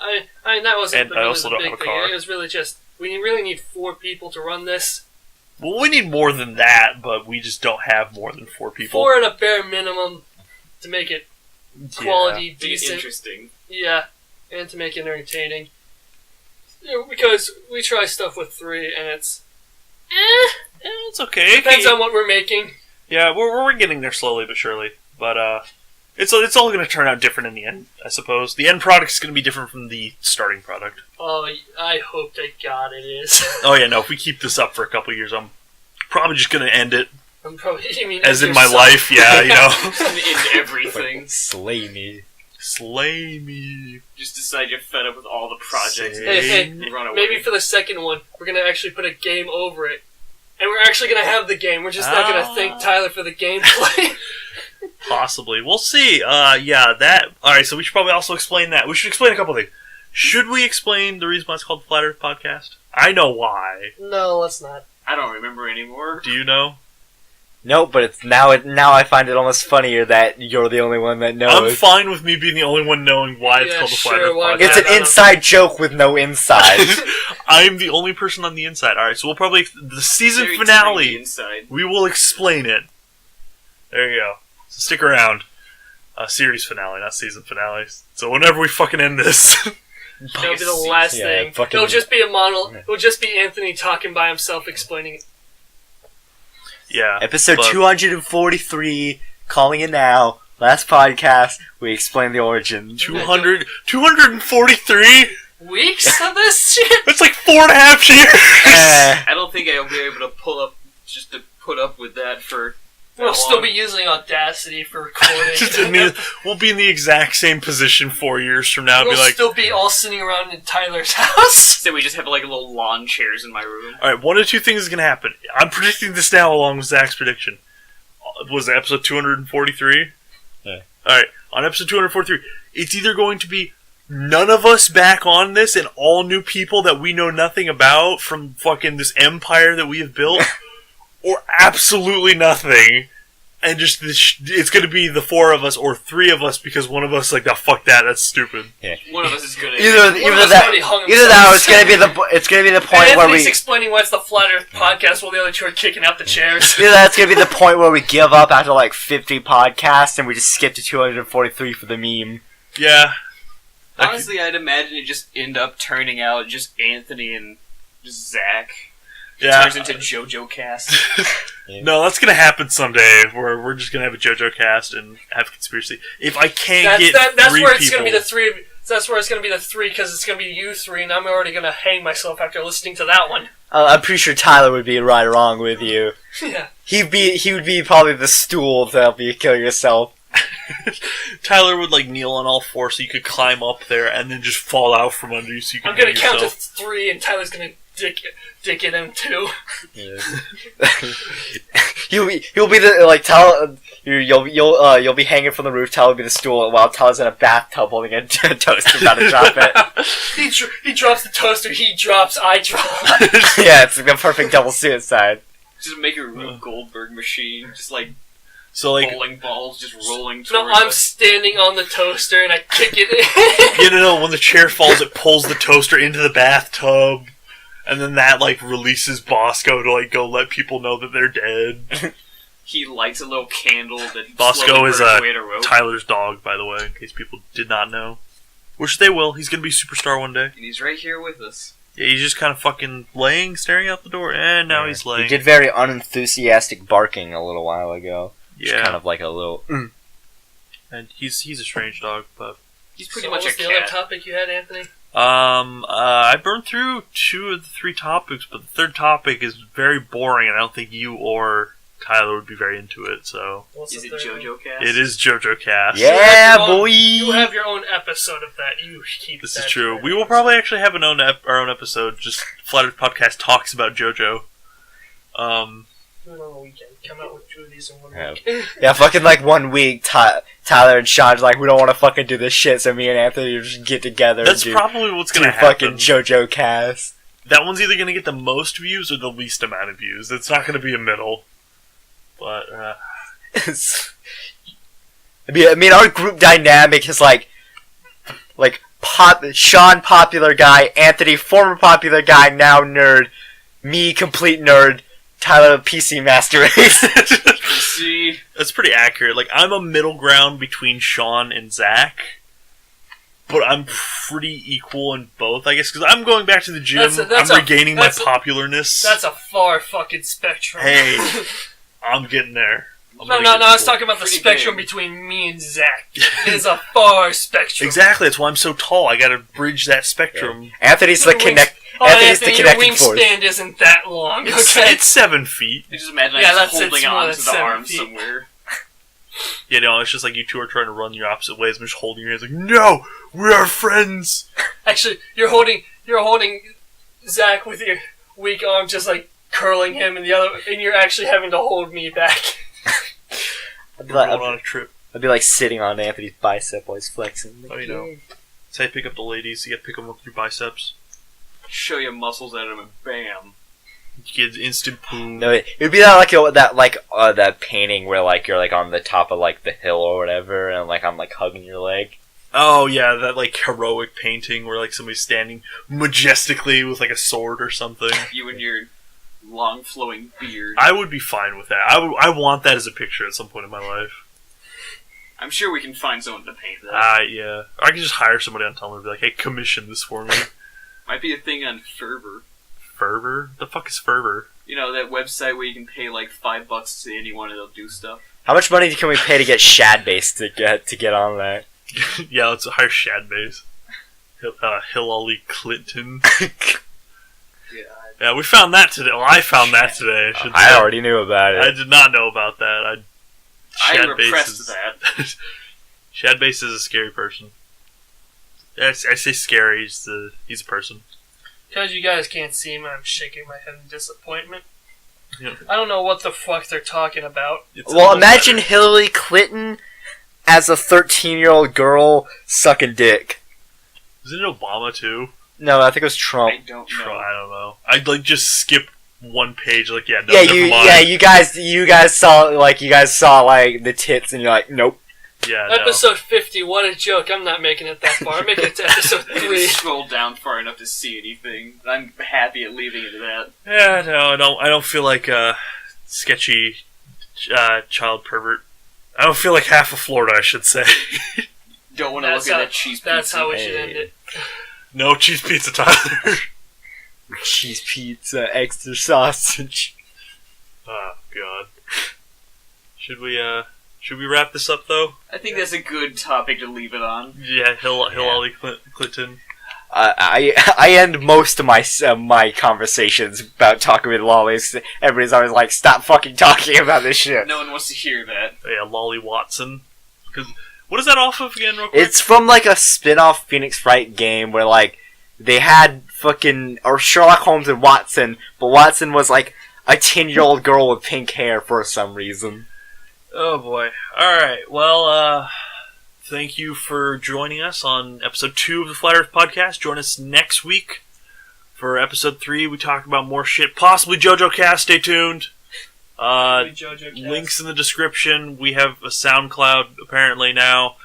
I mean, that wasn't And I really also the don't big have a thing. car. It was really just, we really need 4 people to run this. Well, we need more than that, but we just don't have more than 4 people. 4 at a bare minimum to make it quality, Make it decent. interesting. Yeah, and to make it entertaining. Because we try stuff with 3, and it's... Yeah, it's okay. Depends on what we're making. Yeah, we're getting there slowly but surely. But it's all going to turn out different in the end, I suppose. The end product is going to be different from the starting product. Oh, I hope to God it is. Oh yeah, no. If we keep this up for a couple of years, I'm probably just going to end it. I'm probably, you mean, As in yourself. my life, yeah, you know. In everything. Slay me. Slay me. Just decide you're fed up with all the projects. Hey, and run away. maybe for the second one, we're going to actually put a game over it. And we're actually going to have the game. We're just not going to thank Tyler for the gameplay. Possibly. We'll see. Yeah, that... Alright, so we should probably also explain that. We should explain a couple of things. Should we explain the reason why it's called the Flat Earth Podcast? I know why. No, let's not. I don't remember anymore. Do you know? Nope, but it's now I find it almost funnier that you're the only one that knows. I'm fine with me being the only one knowing why it's Yeah, called the Flat sure, Earth why Podcast. It's an inside joke with no inside. I'm the only person on the inside. Alright, so we'll probably... The season Very finale... tiny inside. We will explain it. There you go. So stick around. Series finale, not season finale. So whenever we fucking end this... It'll be the last Yeah, thing. fucking- It'll just be a It'll just be Anthony talking by himself, explaining it. yeah. Episode but- 243, calling it now. Last podcast, we explained the origin. 243? Weeks of this shit? That's like 4.5 years! I don't think I'll be able to put up with that for. We'll still be using Audacity for recording. We'll be in the exact same position 4 years from now. We'll Be like, still be all sitting around in Tyler's house. So we just have like little lawn chairs in my room. alright, one of 2 things is going to happen. I'm predicting this now along with Zach's prediction. Was it episode 243? Yeah. Alright, on episode 243, it's either going to be none of us back on this and all new people that we know nothing about from fucking this empire that we have built, or absolutely nothing, and just it's going to be the 4 of us or 3 of us because one of us like, oh, fuck that, that's stupid. One of us is gonna. Either One of us already hung that, or himself. it's gonna be the And point where Anthony's we. explaining why it's the Flat Earth Podcast while the other 2 are kicking out the chairs. Either that's gonna be the point where we give up after like 50 podcasts and we just skip to 243 for the meme. Yeah. Honestly, I'd imagine it just end up turning out just Anthony and just Zach. Yeah. Turns into JoJo Cast. No, that's gonna happen someday. Where we're just gonna have a JoJo cast and have conspiracy. If I can't get That's 3 where it's people, gonna be the 3. That's where it's gonna be the 3 because it's gonna be you 3, and I'm already gonna hang myself after listening to that one. I'm pretty sure Tyler would be right along with you. Yeah. He would be probably the stool to help you kill yourself. Tyler would like kneel on all 4 so you could climb up there and then just fall out from under you so you can. I'm gonna hang count to yourself. 3, and Tyler's gonna dick it in 2. Yeah. he'll be the like Tyler. You'll be hanging from the roof. Tyler will be the stool while Tyler's in a bathtub holding a toaster about to drop it. He drops the toaster. He drops. I drop. Yeah, it's like a perfect double suicide. Just make a Rube Goldberg machine. Just like So like, bowling balls just rolling towards No, I'm us. standing on the toaster and I kick it in. you know, when the chair falls, it pulls the toaster into the bathtub, and then that like releases Bosco to like go let people know that they're dead. He lights a little candle that Bosco slowly is burns away at a rope. Tyler's dog, by the way, in case people did not know. Which they will. He's gonna be a superstar one day. And he's right here with us. Yeah, he's just kind of fucking laying, staring out the door, and now he's laying. He did very unenthusiastic barking a little while ago. Yeah, Just kind of like a little. and he's a strange dog, but He's pretty So much what a was the other cat. topic you had, Anthony? I burned through 2 of the 3 topics, but the 3rd topic is very boring, and I don't think you or Tyler would be very into it. So What's Is the it third one? JoJo Cast? it is JoJo Cast. Yeah, You have your own- boy. You have your own episode of that. You keep. This that is true. for We will probably actually have our own episode. Just Flat Earth Podcast talks about JoJo. Do it on the weekend. Come out with 2 of these in 1 Yeah. week. Yeah, fucking like 1 week, Tyler and Sean's like, we don't want to fucking do this shit, so me and Anthony just get together That's and probably what's do gonna happen. fucking JoJo cast. That one's either gonna get the most views or the least amount of views. It's not gonna be a middle. But I mean, our group dynamic is like Sean, popular guy, Anthony, former popular guy, now nerd, me, complete nerd, Tyler, PC master race. See, that's pretty accurate. Like, I'm a middle ground between Sean and Zach, but I'm pretty equal in both, I guess, because I'm going back to the gym. I'm regaining my popularness. That's a far fucking spectrum. Hey, I'm getting there. No, I was talking about the spectrum between me and Zach. It is a far spectrum. Exactly, that's why I'm so tall. I gotta bridge that spectrum. Yeah. Anthony's the Anthony, your connecting force. wingspan isn't that long, okay? It's 7 feet. You just imagine holding on to the arm somewhere. You know, it's just like you two are trying to run your opposite ways. I'm just holding your hands like, no, we are friends. Actually, you're holding Zach with your weak arm, just like curling him, and you're actually having to hold me back. I'd be like, on a trip. I'd be like sitting on Anthony's bicep while he's flexing. Oh, you know. That's how you pick up the ladies. You gotta pick them up with your biceps. Show your muscles at them and bam. You get instant boom. No, it would be that painting where like you're like on the top of like the hill or whatever, and like I'm like hugging your leg. Oh yeah, that like heroic painting where like somebody's standing majestically with like a sword or something. You and your long flowing beard. I would be fine with that. I want that as a picture at some point in my life. I'm sure we can find someone to paint that. Yeah. Or I can just hire somebody on Tumblr and be like, hey, commission this for me. Might be a thing on Fervor. Fervor? The fuck is Fervor? You know, that website where you can pay like $5 to anyone and they'll do stuff. How much money can we pay to get Shadbase to get on that? Yeah, let's hire Shadbase. Hillary Clinton. Yeah, we found that today. Well, I found that today. I already knew about it. I did not know about that. I repressed that. Shadbase is a scary person. I say scary. He's a person. Because you guys can't see him, I'm shaking my head in disappointment. Yeah. I don't know what the fuck they're talking about. Well, imagine Hillary Clinton as a 13-year-old girl sucking dick. Isn't it Obama too? No, I think it was Trump. I don't know. I'd like just skip one page. Like, yeah, no, yeah, never mind. yeah, you guys saw like the tits, and you're like, nope. Yeah, episode 50. What a joke! I'm not making it that far. I'm making it to episode 3. Scroll down far enough to see anything. I'm happy at leaving it at that. Yeah, no, I don't feel like a sketchy child pervert. I don't feel like half of Florida, I should say. Don't want to look at that cheese pizza. That's how we should end it. No cheese pizza, Tyler. Cheese pizza, extra sausage. Oh God. Should we wrap this up though? I think that's a good topic to leave it on. Yeah, Hillary Clinton. I end most of my conversations about talking with lollies. Everybody's always like, "Stop fucking talking about this shit." No one wants to hear that. Yeah, Lolly Watson. Because what is that off of again, real quick? It's from like a spin-off Phoenix Wright game where like they had fucking Sherlock Holmes and Watson, but Watson was like a 10-year-old girl with pink hair for some reason. Oh boy. Alright, well, thank you for joining us on episode 2 of the Flat Earth Podcast. Join us next week for episode 3. We talk about more shit, possibly JoJo Cast. Stay tuned. Links in the description. We have a SoundCloud apparently now,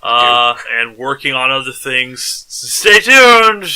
and working on other things. Stay tuned!